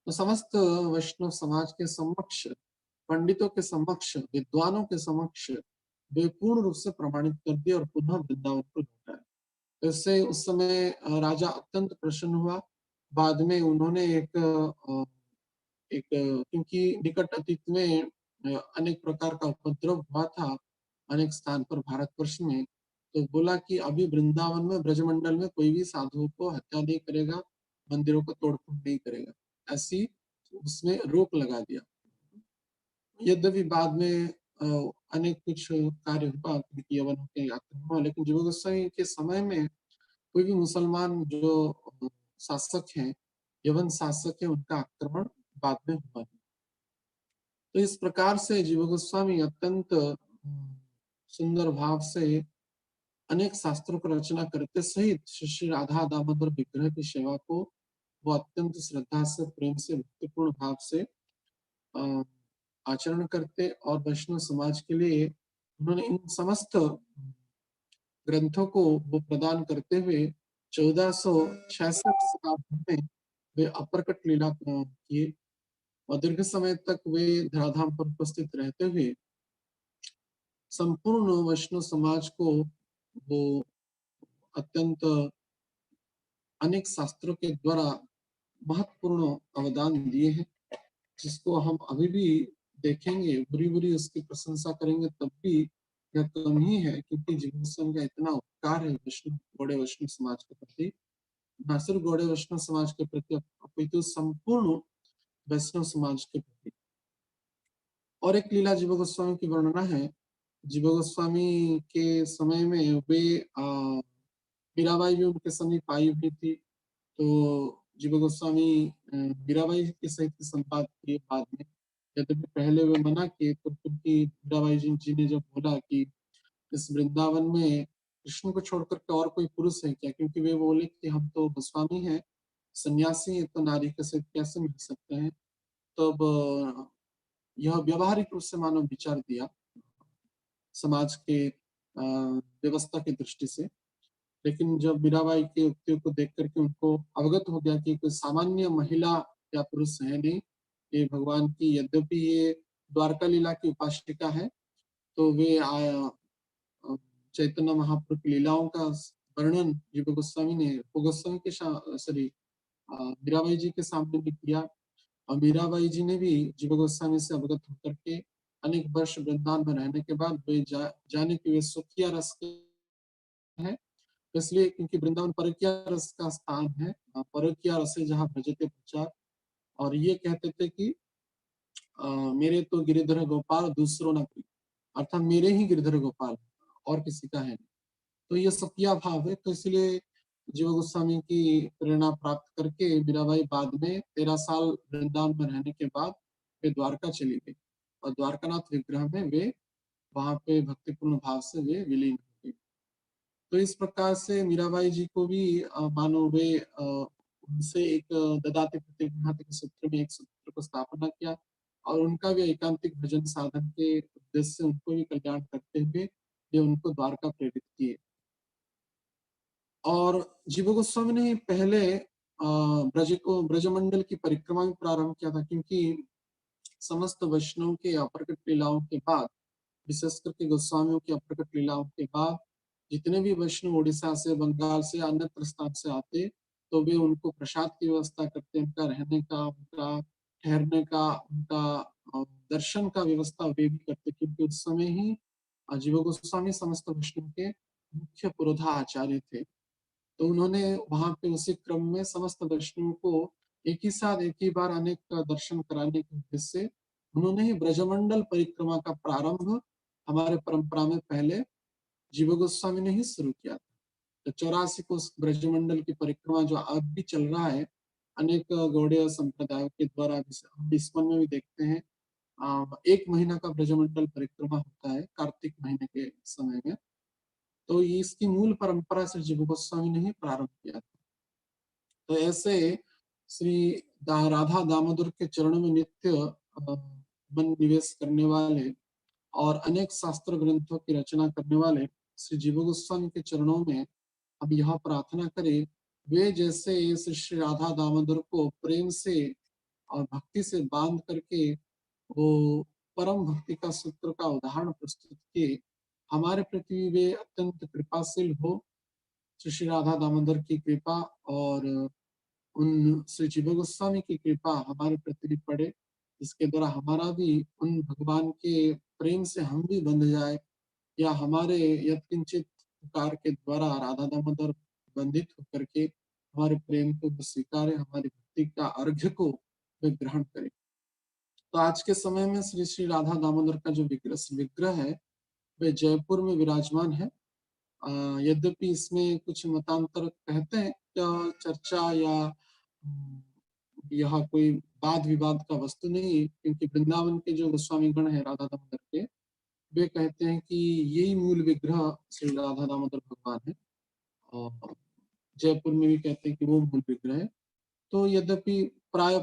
तो समस्त वैष्णव समाज के समक्ष, पंडितों के समक्ष, विद्वानों के समक्ष वे पूर्ण रूप से प्रमाणित कर दिए और पुनः वृंदावन को लौटाए। तो इससे उस समय राजा अत्यंत प्रसन्न हुआ। बाद में उन्होंने एक क्योंकि निकट अतीत में अनेक प्रकार का उपद्रव हुआ था अनेक स्थान पर भारतवर्ष में, तो बोला कि अभी वृंदावन में ब्रजमंडल में कोई भी साधुओं को हत्या नहीं करेगा, मंदिरों को तोड़फोड़ नहीं करेगा, ऐसी उसमें रोक लगा दिया। यद्यपि बाद में अनेक कुछ कार्य हुआ यवनों के आक्रमण हुआ, लेकिन जीव गोस्वामी के समय में कोई भी मुसलमान जो शासक हैं, यवन शासक है, उनका आक्रमण बाद में हुआ। तो इस प्रकार से जीव गोस्वामी अत्यंत सुंदर भाव से अनेक शास्त्रों की रचना करते सहित श्री राधा दामोदर विग्रह की सेवा को वो अत्यंत श्रद्धा से, प्रेम से, भक्तिपूर्ण भाव से आचरण करते, और वैष्णव समाज के लिए उन्होंने इन समस्त ग्रंथों को वो प्रदान करते हुए 1466 शताब्दी में वे अप्रकट लीला किए, और दीर्घ समय तक वे धराधाम पर उपस्थित रहते हुए संपूर्ण वैष्णव समाज को वो अत्यंत अनेक शास्त्रों के द्वारा महत्वपूर्ण अवदान दिए हैं, जिसको हम अभी भी देखेंगे, बुरी बुरी उसकी प्रशंसा करेंगे तब भी यह कम ही है, क्योंकि जीवन का इतना उपकार है वैष्णव गौड़े वैष्णव समाज के प्रति, न सिर्फ गौड़े वैष्णव समाज के प्रति अपितु संपूर्ण वैष्णव समाज के प्रति। और एक लीला जीव गोस्वामी की वर्णना है। जीव गोस्वामी के समय में वे मीराबाई भी उनके समीप आई हुई थी, तो जीव गोस्वामी मीराबाई के सहित संवाद किए बाद में, यद्यपि पहले वे मना किए, तो क्योंकि मीराबाई जी ने जब बोला कि इस वृंदावन में कृष्ण को छोड़कर के और कोई पुरुष है क्या, क्योंकि वे बोले कि हम तो गोस्वामी हैं, सन्यासी है, तो नारी के साथ कैसे मिल सकते हैं। तब यह व्यवहारिक रूप से मानव विचार दिया समाज के व्यवस्था की दृष्टि से, लेकिन जब मीराबाई के उक्तियों को देख करके उनको अवगत हो गया कि कोई सामान्य महिला या पुरुष है नहीं, ये भगवान की, यद्यपि ये द्वारका लीला की उपासिका है, तो वे चैतन्य महाप्रभु की लीलाओं का वर्णन जीव गोस्वामी ने गोस्वामी के सॉरी मीराबाई जी के सामने भी किया, और मीराबाई जी ने भी जीव गोस्वामी से अवगत होकर के अनेक वर्ष वृंदावन में रहने के बाद वे जाने की वे स्वकीय रस है, इसलिए क्योंकि वृंदावन परकिया रस का स्थान है, परकिया रस जहाँ भजते प्रचार, और ये कहते थे कि मेरे तो गिरिधर गोपाल दूसरों न कोई, अर्थात मेरे ही गिरिधर गोपाल और किसी का है नहीं। तो ये सत्या भाव है, तो इसलिए जीव गोस्वामी की प्रेरणा प्राप्त करके मीराबाई बाद में 13 साल वृंदावन में रहने के बाद वे द्वारका चली गई, और द्वारकानाथ विग्रह में वे वहां पे भक्तिपूर्ण भाव से वे विलीन हो गई। तो इस प्रकार से मीराबाई जी को भी मानो वे उनसे एक ददाति प्रतिगृह्णाति के सूत्र में एक सूत्र को स्थापना किया, और उनका भी एकांतिक भजन साधन के उद्देश्य से उनको भी कल्याण करते हुए ये उनको द्वारका प्रेरित किए। और जीव गोस्वामी ने पहले ब्रजमंडल की परिक्रमा में प्रारंभ किया था, क्योंकि समस्त वैष्णव के अप्रकट लीलाओं के बाद, विशेष करके गोस्वामियों की अप्रकट लीलाओं के बाद, जितने भी वैष्णव उड़ीसा से, बंगाल से, अन्य स्थान से आते, तो वे उनको प्रसाद की व्यवस्था करते, उनका रहने का, उनका ठहरने का, उनका दर्शन का व्यवस्था वे भी करते, क्योंकि उस समय ही जीव गोस्वामी समस्त वैष्णव के मुख्य पुरोधा आचार्य थे। तो उन्होंने वहां पे उसी क्रम में समस्त वैष्णव को एक ही साथ एक ही बार अनेक दर्शन कराने के उद्देश्य से उन्होंने ही ब्रजमंडल परिक्रमा का प्रारंभ हमारे परंपरा में पहले जीव गोस्वामी ने ही शुरू किया था। तो 84 को ब्रजमंडल की परिक्रमा जो अब भी चल रहा है, अनेक गौड़ीय संप्रदायों के द्वारा, हम इस्कॉन में भी देखते हैं, 1 महीना का ब्रजमंडल परिक्रमा होता है कार्तिक महीने के समय में। तो ये इसकी मूल परंपरा से जीव गोस्वामी ने ही प्रारंभ किया था। तो ऐसे श्री राधा दामोदर के चरणों में नित्य मन निवेश करने वाले और अनेक शास्त्र ग्रंथों की रचना करने वाले श्री जीव गोस्वामी के चरणों में हम यह प्रार्थना करें, वे जैसे श्री श्री राधा दामोदर को प्रेम से और भक्ति से बांध करके वो परम भक्ति का सूत्र का उदाहरण प्रस्तुत किए, हमारे प्रति वे अत्यंत कृपाशील हो। श्री श्री राधा दामोदर की कृपा और उन श्री जीव गोस्वामी की कृपा हमारे प्रति भी पड़े, इसके द्वारा हमारा भी उन भगवान के प्रेम से हम भी बंध जाए, या हमारे यत्किंचित पुकार के द्वारा राधा दामोदर बंधित होकर के हमारे प्रेम को स्वीकारे, हमारी भक्ति का अर्घ्य को वे ग्रहण करें। तो आज के समय में श्री श्री राधा दामोदर का जो विग्रह है, वे जयपुर में विराजमान है। यद्यपि इसमें कुछ मतांतर कहते हैं, क्या चर्चा या यह कोई वाद विवाद का वस्तु नहीं है, क्योंकि वृंदावन के जो गोस्वामी गण है राधा दामोदर के, वे कहते हैं कि यही मूल विग्रह श्री राधा दामोदर भगवान है, और जयपुर में भी कहते हैं कि वो मूल विग्रह है। तो यद्यपि प्राय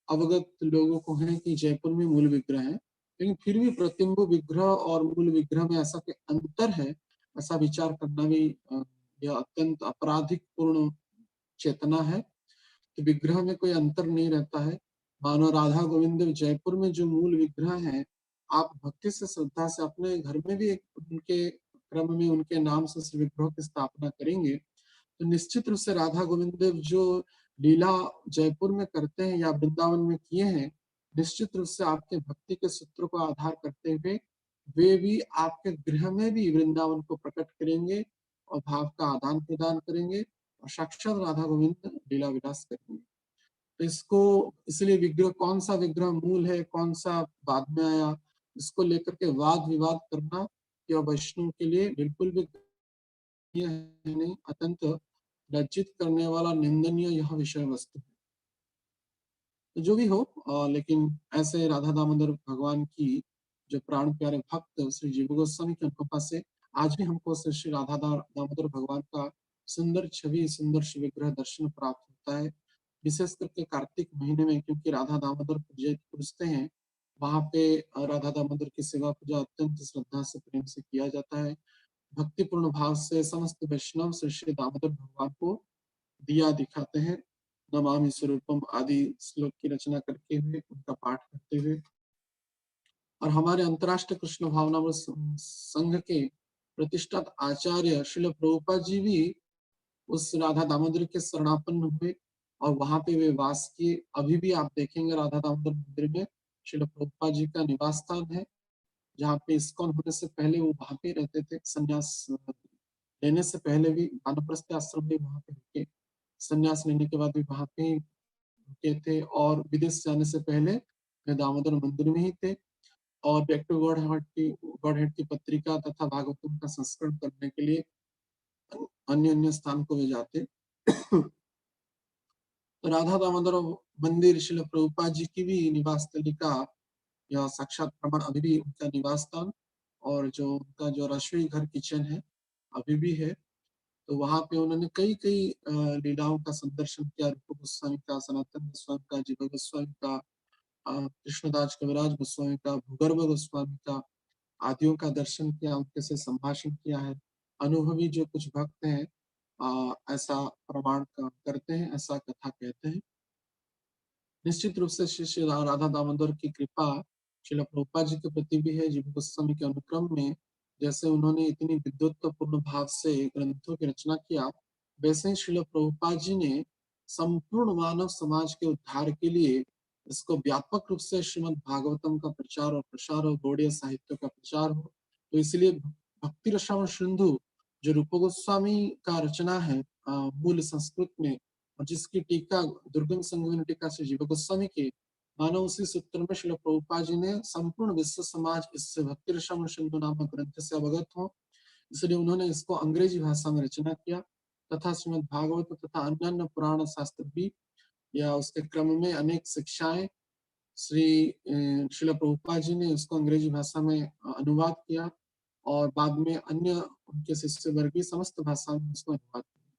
अवगत लोगों को है कि जयपुर में मूल विग्रह है, लेकिन फिर भी प्रतिबिंब विग्रह और मूल विग्रह में ऐसा कोई अंतर है, ऐसा विचार करना भी यह अत्यंत आपराधिक पूर्ण चेतना है। तो विग्रह में कोई अंतर नहीं रहता है। मानो राधा गोविंद जयपुर में जो मूल विग्रह है, आप भक्ति से, श्रद्धा से अपने घर में भी एक उनके क्रम में उनके नाम से उस विग्रह की स्थापना करेंगे, तो निश्चित रूप से राधा गोविंद देव जो लीला जयपुर में करते हैं या वृंदावन में किए हैं, निश्चित रूप से आपके भक्ति के सूत्र को आधार करते हुए वे भी आपके गृह में भी वृंदावन को प्रकट करेंगे और भाव का आदान प्रदान करेंगे और साक्षात राधा गोविंद लीला विलास करेंगे। तो इसको, इसलिए विग्रह, कौन सा विग्रह मूल है, कौन सा बाद में आया, इसको लेकर के वाद विवाद करना यह वैष्णव के लिए बिल्कुल भी नहीं, अत्यंत लज्जित करने वाला, निंदनीय यह विषय वस्तु है। तो जो भी हो, लेकिन ऐसे राधा दामोदर भगवान की जो प्राण प्यारे भक्त श्री जीव गोस्वामी की अनुकंपा से आज भी हमको श्री राधा दामोदर भगवान का सुंदर छवि, सुंदर शिव विग्रह दर्शन प्राप्त होता है, विशेष करके कार्तिक महीने में, क्योंकि राधा दामोदर पूजते हैं, वहां पे राधा दामोदर की सेवा पूजा अत्यंत श्रद्धा से, प्रेम से किया जाता है। भक्तिपूर्ण भाव से समस्त वैष्णव श्री श्री दामोदर भगवान को दिया दिखाते हैं, नमामि स्वरूपम आदि श्लोक की रचना करके हुए, उनका पाठ करते हुए। और हमारे अंतरराष्ट्रीय कृष्ण भावनामृत संघ के प्रतिष्ठित आचार्य श्रील प्रभुपाद जी भी उस राधा दामोदर के शरणापन्न हुए और वहां पे वे वास किए। अभी भी आप देखेंगे राधा दामोदर मंदिर में श्रील प्रभुपाद जी का निवास स्थान है, जहाँ पे इस्कॉन होने से पहले वो वहां पे रहते थे। संन्यास लेने से पहले भी वानप्रस्थ आश्रम में वहां पे रुके, संन्यास लेने के बाद भी वहां पे रुके थे, और विदेश जाने से पहले वे दामोदर मंदिर में ही थे। और बैक टू गॉडहेड की पत्रिका तथा भागवतम का संस्करण करने के लिए अन्य अन्य स्थान को वे जाते। तो राधा दामोदर मंदिर श्रील प्रभुपाद जी की भी निवास स्थली का यह साक्षात प्रमाण अभी भी उनका निवास स्थान, और जो उनका जो रसोई घर किचन है अभी भी है। तो वहां पे उन्होंने कई कई लीलाओं का संदर्शन किया, रूप गोस्वामी का, सनातन गोस्वामी का, जीव गोस्वामी का, कृष्णदास कविराज गोस्वामी का, भूगर्भ गोस्वामी का, आदियों का दर्शन किया, उनके से संभाषण किया है। अनुभवी जो कुछ भक्त हैं ऐसा प्रमाण करते हैं, ऐसा कथा कहते हैं। निश्चित रूप से श्री श्री राधा दामोदर की कृपा श्रील प्रभुपाद जी के प्रति भी है। जीव गोस्वामी के अनुक्रम में जैसे उन्होंने इतनी विद्वत्पूर्ण भाव से ग्रंथों की रचना किया, वैसे ही श्रील प्रभुपाद जी ने संपूर्ण मानव समाज के उद्धार के लिए इसको व्यापक रूप से श्रीमद् भागवतम का प्रचार और प्रसार हो, गौड़ीय साहित्य का प्रचार हो। तो इसलिए भक्ति रसायन सिंधु जो रूप गोस्वामी का रचना है मूल संस्कृत में, और जिसकी टीका दुर्गम संगीन टीका से जीव गोस्वामी की, मानो उसी सूत्र में श्रील प्रभुपाद जी ने संपूर्ण विश्व समाज इससे भक्ति रसायन सिंधु नामक ग्रंथ से अवगत हो, इसलिए उन्होंने इसको अंग्रेजी भाषा में रचना किया तथा श्रीमद् भागवत तथा अन्य पुराण शास्त्र भी या उसके क्रम में अनेक शिक्षाएं श्रील प्रभुपाद जी ने उसको अंग्रेजी भाषा में अनुवाद किया और बाद में अन्य उनके शिष्य वर्ग भी समस्त भाषाओं में उसको अनुवाद किया।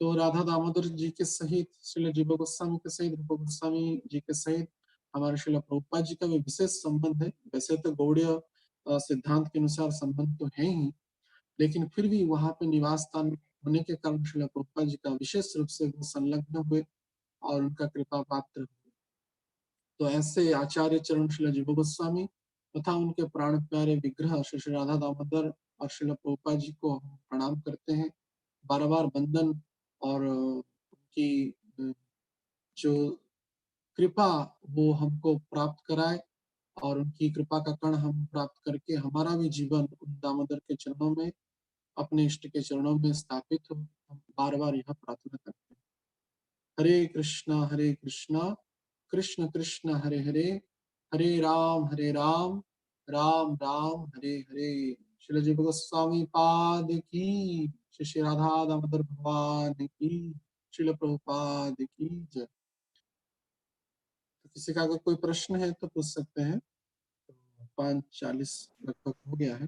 तो राधा दामोदर जी के सहित श्रील जीव गोस्वामी के सहित रूप गोस्वामी जी के सहित हमारे श्रील प्रभुपाद जी का भी विशेष संबंध है। वैसे तो गौड़ीय सिद्धांत के अनुसार संबंध तो है ही, लेकिन फिर भी वहां पे निवास स्थान होने के कारण श्रील प्रभुपाद जी का विशेष रूप से वो संलग्न हुए और उनका कृपा पात्र हुए। तो ऐसे आचार्य चरण श्रील जीव गोस्वामी तथा उनके प्राण प्यारे विग्रह श्री श्री राधा दामोदर और श्रील प्रभुपाद जी को हम प्रणाम करते हैं, बार बार वंदन और उनकी जो कृपा वो हमको प्राप्त कराए और उनकी कृपा का कण हम प्राप्त करके हमारा भी जीवन उन दामोदर के चरणों में, अपने इष्ट के चरणों में स्थापित हो। हम बार बार यह प्रार्थना करते हैं। हरे कृष्णा कृष्ण कृष्ण हरे हरे, हरे राम राम राम हरे हरे। श्री जीव गोस्वामी पाद की, श्री श्री राधा दामोदर भगवान की, श्रील प्रभुपाद की जय। तो किसी का अगर कोई प्रश्न है तो पूछ सकते हैं। तो 5:40 लगभग हो गया है।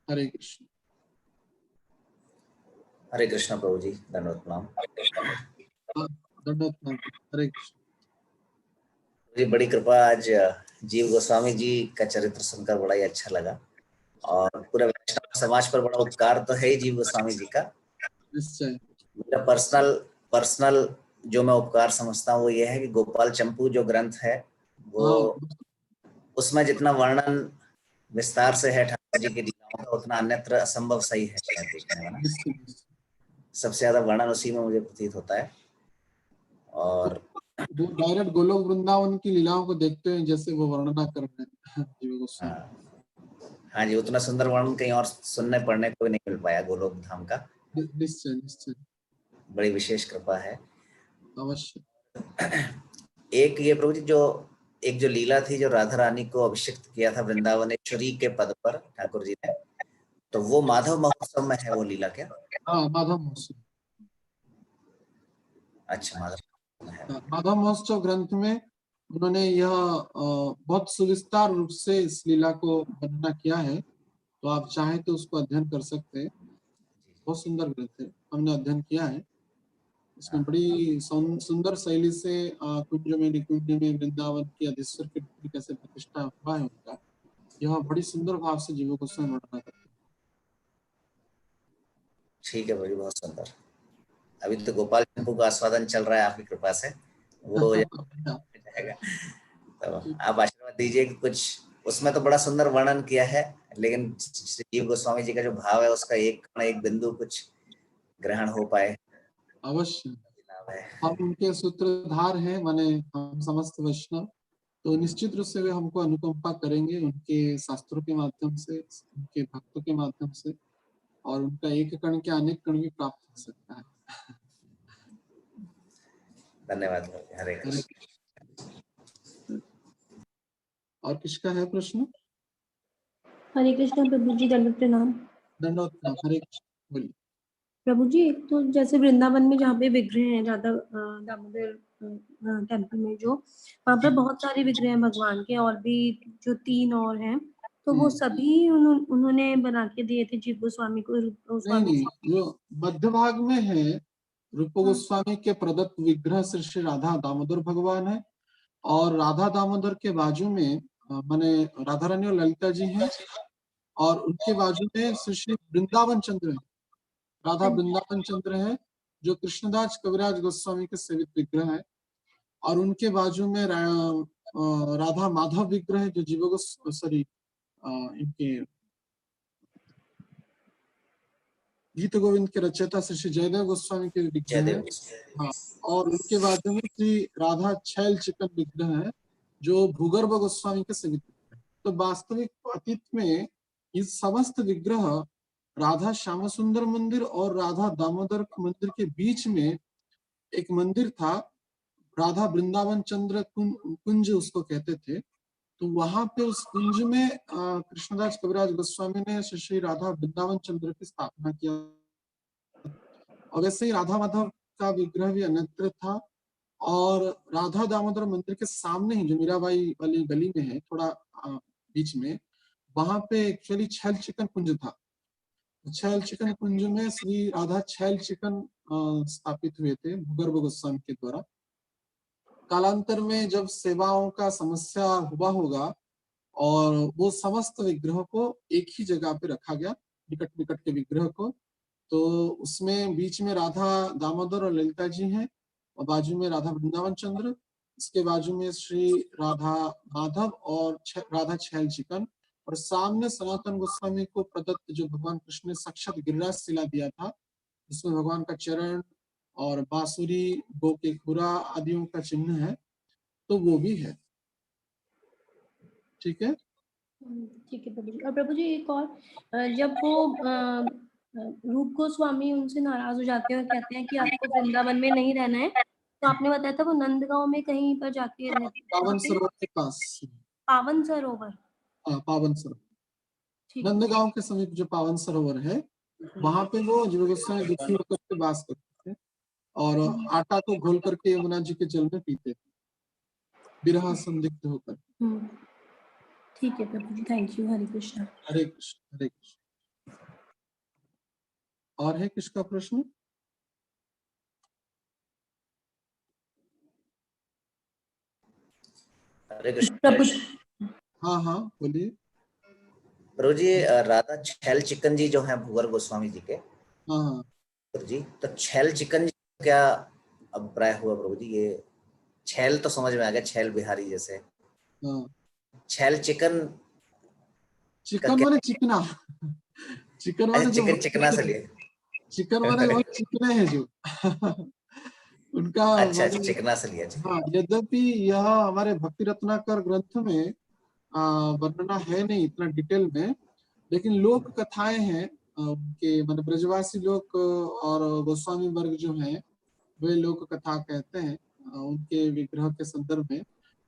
हरे कृष्ण। हरे कृष्ण प्रभु जी, धन्यवाद प्रणाम। धन्यवाद प्रणाम। हरे कृष्ण जी, बड़ी कृपा। आज जीव गोस्वामी जी का चरित्र सुनकर बड़ा ही अच्छा लगा और पूरा वैष्णव समाज पर बड़ा उपकार तो है ही जीव गोस्वामी जी का। निश्चय। मेरा पर्सनल जो मैं उपकार समझता हूँ वो ये है कि गोपाल चंपू जो ग्रंथ है वो उसमें जितना वर्णन विस्तार से है ठाकुर जी की लीलाओं का, उतना अन्यत्र असंभव सही है शायद देखने में ना। सबसे ज्यादा वर्णन उसी में मुझे प्रतीत होता है। और वो डायरेक्ट गोलोक वृंदावन की लीलाओं को देखते हैं जैसे वो वर्णना कर रहे हैं जीव गोस्वामी। हाँ जी, उतना सुंदर वर्णन कहीं और सुनने पढ़ने को नहीं मिल पाया गोलोक धाम का। निश्चय निश्चय, बड़ी विशेष कृपा है अवश्य। एक ये प्रभु जी जो लीला थी, जो राधा रानी को अभिषिक्त किया था वृंदावनेश्वरी के पद पर ठाकुर जी ने, तो वो माधव महोत्सव में है वो लीला क्या? हाँ, माधव महोत्सव। अच्छा, माधव महोत्सव ग्रंथ में उन्होंने यह बहुत सुविस्तार रूप से इस लीला को वर्णना किया है, तो आप चाहें तो उसको अध्ययन कर सकते हैं। बहुत सुंदर ग्रंथ है, हमने अध्ययन किया है। इसमें बड़ी सुंदर शैली से कुंज में निकुंज में वृंदावन की अधीश्वर के रूप में कैसे प्रतिष्ठा हुआ है उनका, यह बड़ी सुंदर भाव से जीवों को स्वयं वर्णना करते हैं। ठीक है बड़ी, बहुत सुंदर। अभी तो गोपाल चंपू का आस्वादन चल रहा है आपकी कृपा से, वो जाएगा। तो आप आशीर्वाद दीजिए कि कुछ उसमें तो बड़ा सुंदर वर्णन किया है, लेकिन जीव गोस्वामी जी का जो भाव है उसका एक बिंदु कुछ ग्रहण हो पाए। अवश्य, हम उनके सूत्रधार हैं, माने हम समस्त वैष्णव, तो निश्चित रूप से वे हमको अनुकंपा करेंगे उनके शास्त्रों के माध्यम से, उनके भक्तों के माध्यम से, और उनका एक कण के अनेक कण भी प्राप्त हो सकता है। धन्यवाद। हरे कृष्ण। और किसका है प्रश्न? हरे कृष्ण प्रभु जी, दंडवत प्रणाम। दंडवत प्रणाम। हरे कृष्ण, बोलिए। प्रभु जी, एक तो जैसे वृंदावन में जहाँ पे विग्रह हैं राधा दामोदर टेम्पल में, जो वहाँ पर बहुत सारे विग्रह हैं भगवान के, और भी जो 3 और हैं, तो वो सभी उन्होंने बना के दिए थे जीव गोस्वामी को। नहीं, जो मध्य भाग में है रूप गोस्वामी के प्रदत्त विग्रह श्री श्री राधा दामोदर भगवान है, और राधा दामोदर के बाजू में माने राधा रानी और ललिता जी हैं, और उनके बाजू में श्री श्री वृंदावन चंद्र है। राधा वृंदावन चंद्र है जो कृष्णदास कविराज गोस्वामी के सेवित विग्रह है, और उनके बाजू में राधा माधव विग्रह है जो जीव सॉरी इनके गीत गोविंद के रचयिता श्री जयदेव गोस्वामी के विग्रह है। हाँ, और उनके बाजू में श्री राधा छैल चिकन विग्रह है जो भूगर्भ गोस्वामी के सेवित विग्रह है। तो वास्तविक अतीत में इस समस्त विग्रह राधा श्याम सुंदर मंदिर और राधा दामोदर मंदिर के बीच में एक मंदिर था, राधा वृंदावन चंद्र कुंज उसको कहते थे। तो वहां पे उस कुंज में कृष्णदास कविराज गोस्वामी ने श्री राधा वृंदावन चंद्र की स्थापना किया। और वैसे ही राधा माधव का विग्रह भी अन्यत्र था, और राधा दामोदर मंदिर के सामने ही जो मीराबाई वाली गली में है थोड़ा बीच में, वहां पे एक्चुअली छैल चिकन कुंज था। छैल चिकन कुंज में श्री राधा छैल चिकन स्थापित हुए थे भूगर्भ गोस्वामी के द्वारा। कालांतर में जब सेवाओं का समस्या हुआ होगा और वो समस्त विग्रह को एक ही जगह पे रखा गया, निकट निकट के विग्रह को, तो उसमें बीच में राधा दामोदर और ललिता जी हैं, और बाजू में राधा वृंदावन चंद्र, इसके बाजू में श्री राधा माधव और राधा छैल चिकन, और सामने सनातन गोस्वामी को प्रदत्त जो भगवान कृष्ण ने साक्षात गिरिराज शिला दिया था, जिसमें भगवान का चरण और बांसुरी, गो के खुरा आदियों का चिन्ह है, तो वो भी है। ठीक है, ठीक है प्रभु जी। और प्रभु जी एक और, जब वो रूप गोस्वामी उनसे नाराज हो जाते हैं और कहते हैं कि आपको वृंदावन में नहीं रहना है, तो आपने बताया था वो नंदगांव में कहीं पर जाके रहते हैं, पावन सरोवर के पास। पावन सरोवर। हाँ, पावन सरोवर, नंदगांव के समीप जो पावन सरोवर है, वहां पे वो जीव गोस्वामी दुखी होकर के वास करते थे, और आटा को घोल करके यमुना जी के जल में पीते थे, विरह संदिग्ध होकर। ठीक है प्रभु जी, थैंक यू। हरे कृष्ण। हरे कृष्ण, हरे कृष्ण। और है किसका प्रश्न? हरे कृष्ण। हाँ हाँ बोलिए। प्रभु जी, राधा छैल चिकन जी जो है भूगर्भ गोस्वामी जी के, हाँ प्रभु जी, तो छैल चिकन जी क्या अभिप्राय हुआ प्रभु जी? ये छैल तो समझ में आ गया, छैल बिहारी जैसे, हाँ, छैल चिकन, चिकन माने चिकना, चिकन माने जो चिकना से लिए, चिकन माने वो चिकने हैं जो उनका। अच्छा, चिकना से लिया। हाँ, यद्यपि यह हमारे भक्ति रत्नाकर ग्रंथ में वर्णना है नहीं इतना डिटेल में, लेकिन लोक कथाएं हैं उनके, मतलब ब्रजवासी लोक और गोस्वामी वर्ग जो हैं वे लोक कथा कहते हैं उनके विग्रह के संदर्भ में।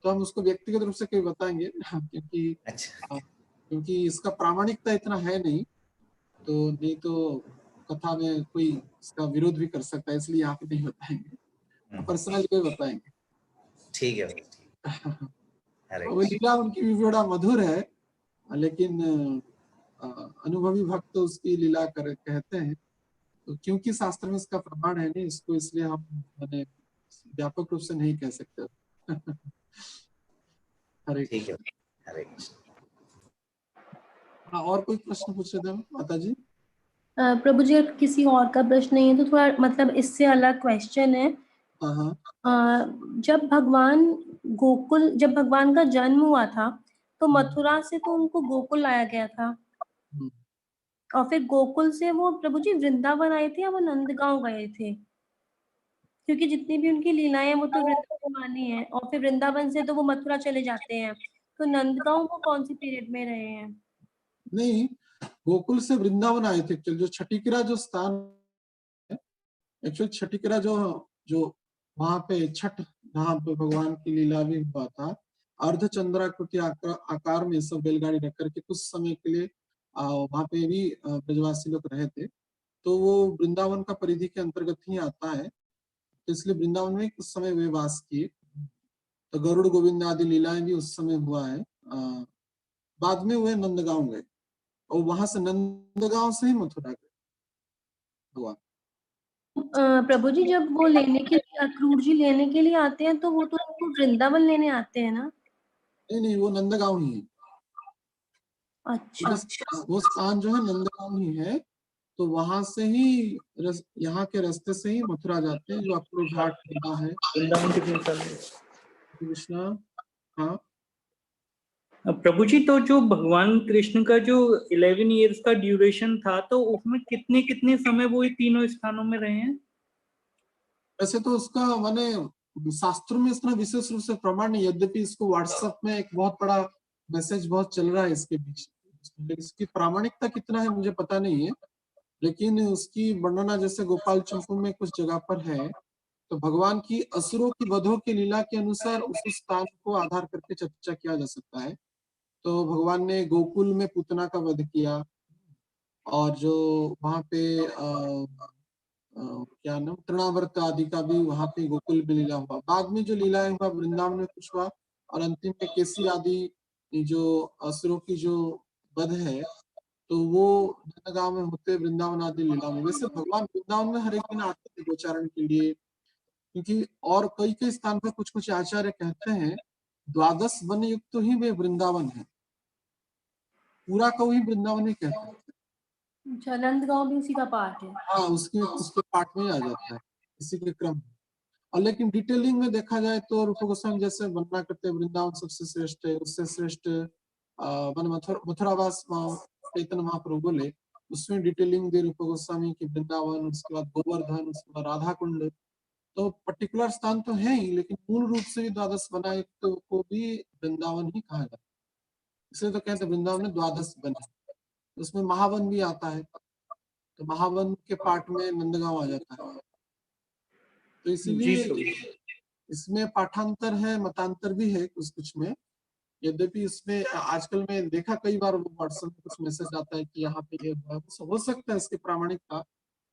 तो हम उसको व्यक्तिगत रूप से कभी बताएंगे क्योंकि अच्छा, क्योंकि इसका प्रामाणिकता इतना है नहीं, तो नहीं तो कथा में कोई इसका विरोध भी कर सकता है, इसलिए यहाँ पे नहीं बताएंगे, पर्सनली कोई बताएंगे। ठीक है। वो लीला उनकी भी बड़ा मधुर है, लेकिन अनुभवी भक्त तो उसकी लीला कहते हैं, तो क्योंकि शास्त्र में इसका प्रमाण है नहीं, इसको इसलिए हम मैंने व्यापक रूप से नहीं कह सकते। हरे ठीक है, हरे कृष्ण। हाँ, और कोई प्रश्न पूछ रहे थे माता जी? प्रभु जी किसी और का प्रश्न नहीं है तो थोड़ा मतलब इससे अलग क्वेश्चन है। जब भगवान का जन्म हुआ था तो मथुरा से तो उनको गोकुल लाया गया था, और फिर गोकुल से वो प्रभु जी वृंदावन आए थे या वो नंदगांव गए थे? क्योंकि जितनी भी उनकी लीलाएं हैं वो तो वृंदावन ही है, और फिर वृंदावन से तो वो मथुरा चले जाते हैं, तो नंदगांव वो कौन सी पीरियड में रहे हैं? नहीं, गोकुल से वृंदावन आए थे। जो छठीकिरा जो स्थान है, एक्चुअली छठीकिरा जो वहां पे छठ धाम पे भगवान की लीला भी हुआ था, अर्धचंद्राकृति आकार में सब बैलगाड़ी रख करके कुछ समय के लिए वहां पे भी ब्रजवासी लोग रहे थे, तो वो वृंदावन का परिधि के अंतर्गत ही आता है, तो इसलिए वृंदावन में कुछ समय वे वास किए। तो गरुड़ गोविंद आदि लीलाएं भी उस समय हुआ है। बाद में वे नंदगांव गए और वहां से नंदगांव से ही मथुरा गए हुआ। प्रभु जी जब वो लेने के लिए अक्रूर जी लेने के लिए आते हैं तो वो तो उनको वृंदावन लेने आते हैं ना? नहीं, वो नंदगांव ही है। अच्छा, वो स्थान जो है नंदगांव ही है, तो वहां से ही यहाँ के रास्ते से ही मथुरा जाते हैं, जो अक्रूर घाट होता है। वृंदावन कितने साल में? कृष्णा, हाँ प्रभु जी, तो जो भगवान कृष्ण का जो 11 इयर्स का ड्यूरेशन था, तो उसमें कितने कितने समय वो ये तीनों स्थानों में रहे हैं? वैसे तो उसका माने शास्त्रों में इतना विशेष रूप से प्रमाण नहीं, यद्यपि इसको व्हाट्सएप में एक बहुत बड़ा मैसेज बहुत चल रहा है इसके बीच। इसकी प्रामाणिकता कितना है मुझे पता नहीं है, लेकिन उसकी वर्णना जैसे गोपाल चंपू में कुछ जगह पर है, तो भगवान की असुरों की वधों की लीला के अनुसार उस स्थान को आधार करके चर्चा किया जा सकता है। तो भगवान ने गोकुल में पूतना का वध किया, और जो वहां पे क्या नाम तृणावर्त आदि का भी वहां पे गोकुल में लीला हुआ। बाद में जो लीलाएं हुआ वृंदावन में कुछ हुआ, और अंतिम में केसी आदि जो असुरों की जो वध है, तो वो गांव में होते वृंदावन आदि लीला में। वैसे भगवान वृंदावन में हर एक दिन आते थे गोचारण के लिए, क्योंकि और कई कई स्थान पर कुछ कुछ आचार्य कहते हैं 12 वन युक्त तो ही वे वृंदावन है, पूरा को ही वृंदावन ही कहते हैं। नंदगांव भी उसी का पार्ट है। हाँ, उसके पार्ट में ही आ जाता है, इसी के क्रम में। और लेकिन डिटेलिंग में देखा जाए तो रूप गोस्वामी जैसे वर्णना करते हैं वृंदावन सबसे श्रेष्ठ है, उससे श्रेष्ठ मथुरावास चैतन्य महाप्रभु बोले, उसमें डिटेलिंग दे रूप गोस्वामी की वृंदावन, उसके बाद गोवर्धन, उसके बाद राधा कुंड। तो पर्टिकुलर स्थान तो है ही, लेकिन मूल रूप से 12 बनाए को भी वृंदावन ही कहा जाता है। इसलिए तो कहते हैं वृंदावन में 12 वन है। उसमें महावन भी आता है, तो महावन के पार्ट में नंदगांव आ जाता है। तो इसीलिए इसमें पाठांतर है, मतांतर भी है कुछ कुछ में। यद्यपि इसमें आजकल में देखा कई बार व्हाट्सएप में कुछ मैसेज आता है कि यहाँ पे ये हो सकता है इसकी प्रामाणिकता,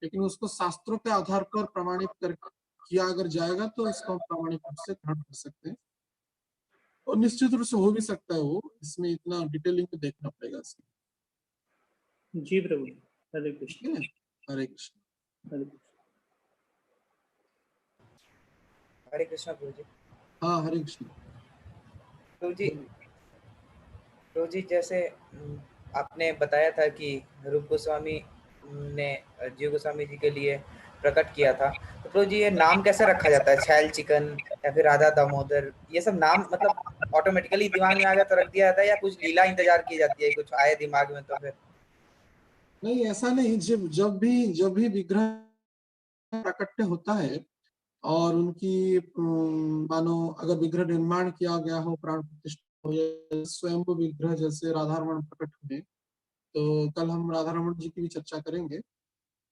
लेकिन उसको शास्त्रों के आधार पर प्रमाणित कर किया अगर जाएगा तो इसको हम प्रामाणिक रूप से ग्रहण कर सकते हैं, और निश्चित रूप से हो भी सकता है वो, इसमें इतना डिटेलिंग में देखना पड़ेगा इसमें। जी प्रभु, हरे कृष्ण। हरे कृष्ण। हरे कृष्ण। हरे कृष्णा प्रभु जी। हाँ हरे कृष्ण। प्रभु जी जैसे आपने बताया था कि रूप गोस्वामी ने जीव गोस्वामी जी के लिए प्रकट किया था, तो प्रभु जी ये नाम कैसे रखा जाता है? छैल चिकन या फिर राधा दामोदर, ये सब नाम मतलब ऑटोमेटिकली दिमाग में आ गया तो रख दिया जाता है, या कुछ लीला इंतजार की जाती है, कुछ आए दिमाग में तो फिर? नहीं, ऐसा नहीं। जब भी विग्रह प्राकट्य होता है और उनकी मानो अगर विग्रह निर्माण किया गया हो, प्राण प्रतिष्ठा हो, या स्वयं विग्रह जैसे राधा रमण प्रकट हुए, तो कल हम राधा रमण जी की भी चर्चा करेंगे,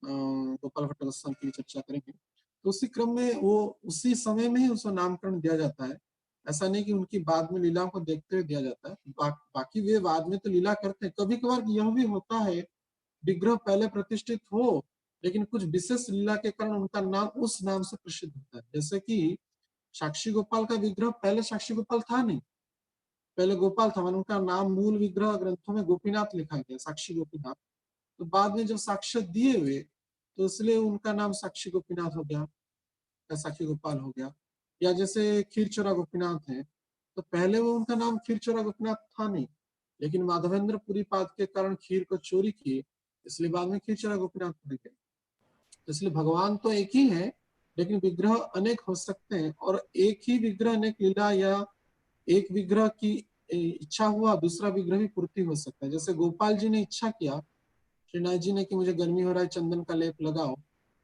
गोपाल भट्ट गोस्वामी की भी चर्चा करेंगे। तो उसी क्रम में वो उसी समय में ही उसको नामकरण दिया जाता है। ऐसा नहीं कि उनकी बाद में लीलाओं को देखते हुए दिया जाता है। बाकी वे बाद में तो लीला करते हैं। कभी कभार यह भी होता है विग्रह पहले प्रतिष्ठित हो, लेकिन कुछ विशेष लीला के कारण उनका नाम उस नाम से प्रसिद्ध होता है। जैसे कि साक्षी गोपाल का विग्रह पहले साक्षी गोपाल था नहीं, पहले गोपाल था। उनका नाम मूल विग्रह ग्रंथों में गोपीनाथ लिखा गया, साक्षी गोपीनाथ। तो बाद में जब साक्षात दिए हुए, तो इसलिए उनका नाम साक्षी गोपीनाथ हो गया या साक्षी गोपाल हो गया। या जैसे खीरचोरा गोपीनाथ है, तो पहले वो उनका नाम खीरचोरा गोपीनाथ था नहीं, लेकिन माधवेंद्र पुरी पाद के कारण खीर को चोरी किए, इसलिए बाद में खीरचोरा गोपीनाथ पड़ गए। इसलिए भगवान तो एक ही है, लेकिन विग्रह अनेक हो सकते हैं, और एक ही विग्रह अनेक लीला, या एक विग्रह की इच्छा हुआ दूसरा विग्रह भी पूर्ति हो सकता है। जैसे गोपाल जी ने इच्छा किया श्रीनाथ जी ने कि मुझे गर्मी हो रहा है, चंदन का लेप लगाओ,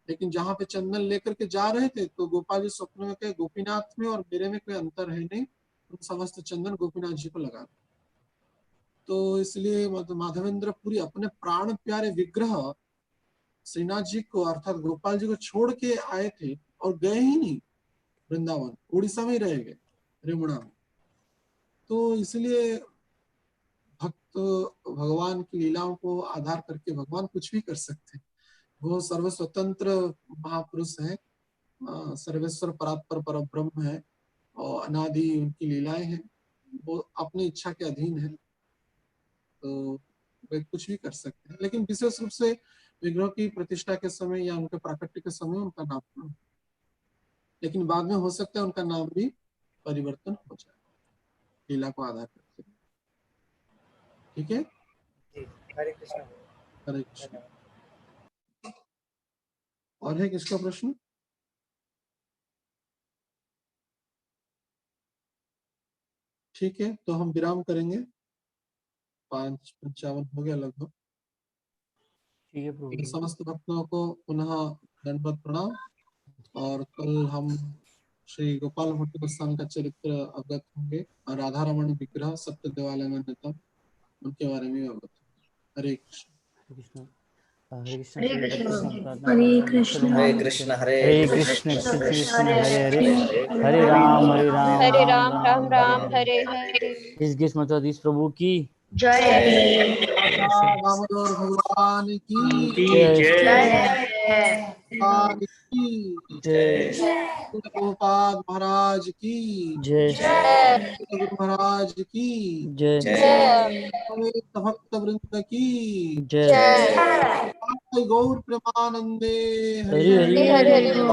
लेकिन जहां पे चंदन लेकर के जा रहे थे तो गोपाल जी स्वप्न में कहे गोपीनाथ में और मेरे में कोई अंतर है नहीं, तुम समस्त चंदन गोपीनाथ जी को लगा। तो इसलिए माधवेंद्र पुरी अपने प्राण प्यारे विग्रह श्रीनाथ जी को अर्थात गोपाल जी को छोड़ के आए थे, और गए ही नहीं वृंदावन, उड़ीसा में ही रह गए, रेमुणा में। तो इसलिए भक्त भगवान की लीलाओं को आधार करके भगवान कुछ भी कर सकते हैं। वो सर्वस्वतंत्र महापुरुष है, सर्वेश्वर परात्पर पर ब्रह्म है, और अनादि उनकी लीलाएं हैं, वो अपनी इच्छा के अधीन है, तो वे कुछ भी कर सकते हैं। लेकिन विशेष रूप से विग्रह की प्रतिष्ठा के समय या उनके प्राकट्य के समय उनका नाम, लेकिन बाद में हो सकता है उनका नाम भी परिवर्तन हो जाए लीला को आधार करके। ठीक है, जी हरे कृष्णा। हरे कृष्ण। धन्यवाद। और है किसका प्रश्न? ठीक है, तो हम विराम करेंगे। 5:55 हो गया लगभग। ठीक है प्रभु जी। समस्त भक्तों को पुनः दंडवत प्रणाम। और कल हम श्री गोपाल भट्ट गोस्वामी का चरित्र अवगत होंगे और राधा रमण विग्रह सत्य देवालय में नेता उनके बारे में अवगत होंगे। हरे कृष्ण। हरे कृष्ण। हरे हरे कृष्ण। हरे कृष्ण हरे कृष्ण हरे हरे कृष्ण कृष्ण कृष्ण हरे हरे हरे हरे राम हरे राम हरे राम राम राम हरे हरे। इस गिस मताधीश प्रभु की जय। दामोदर भगवान की जय भगवान की जय गोपाल महाराज की जय गुरु महाराज की जय समस्त भक्त वृंद की जय गौर प्रेमानंदे हरि हरि हरे हरे हरे।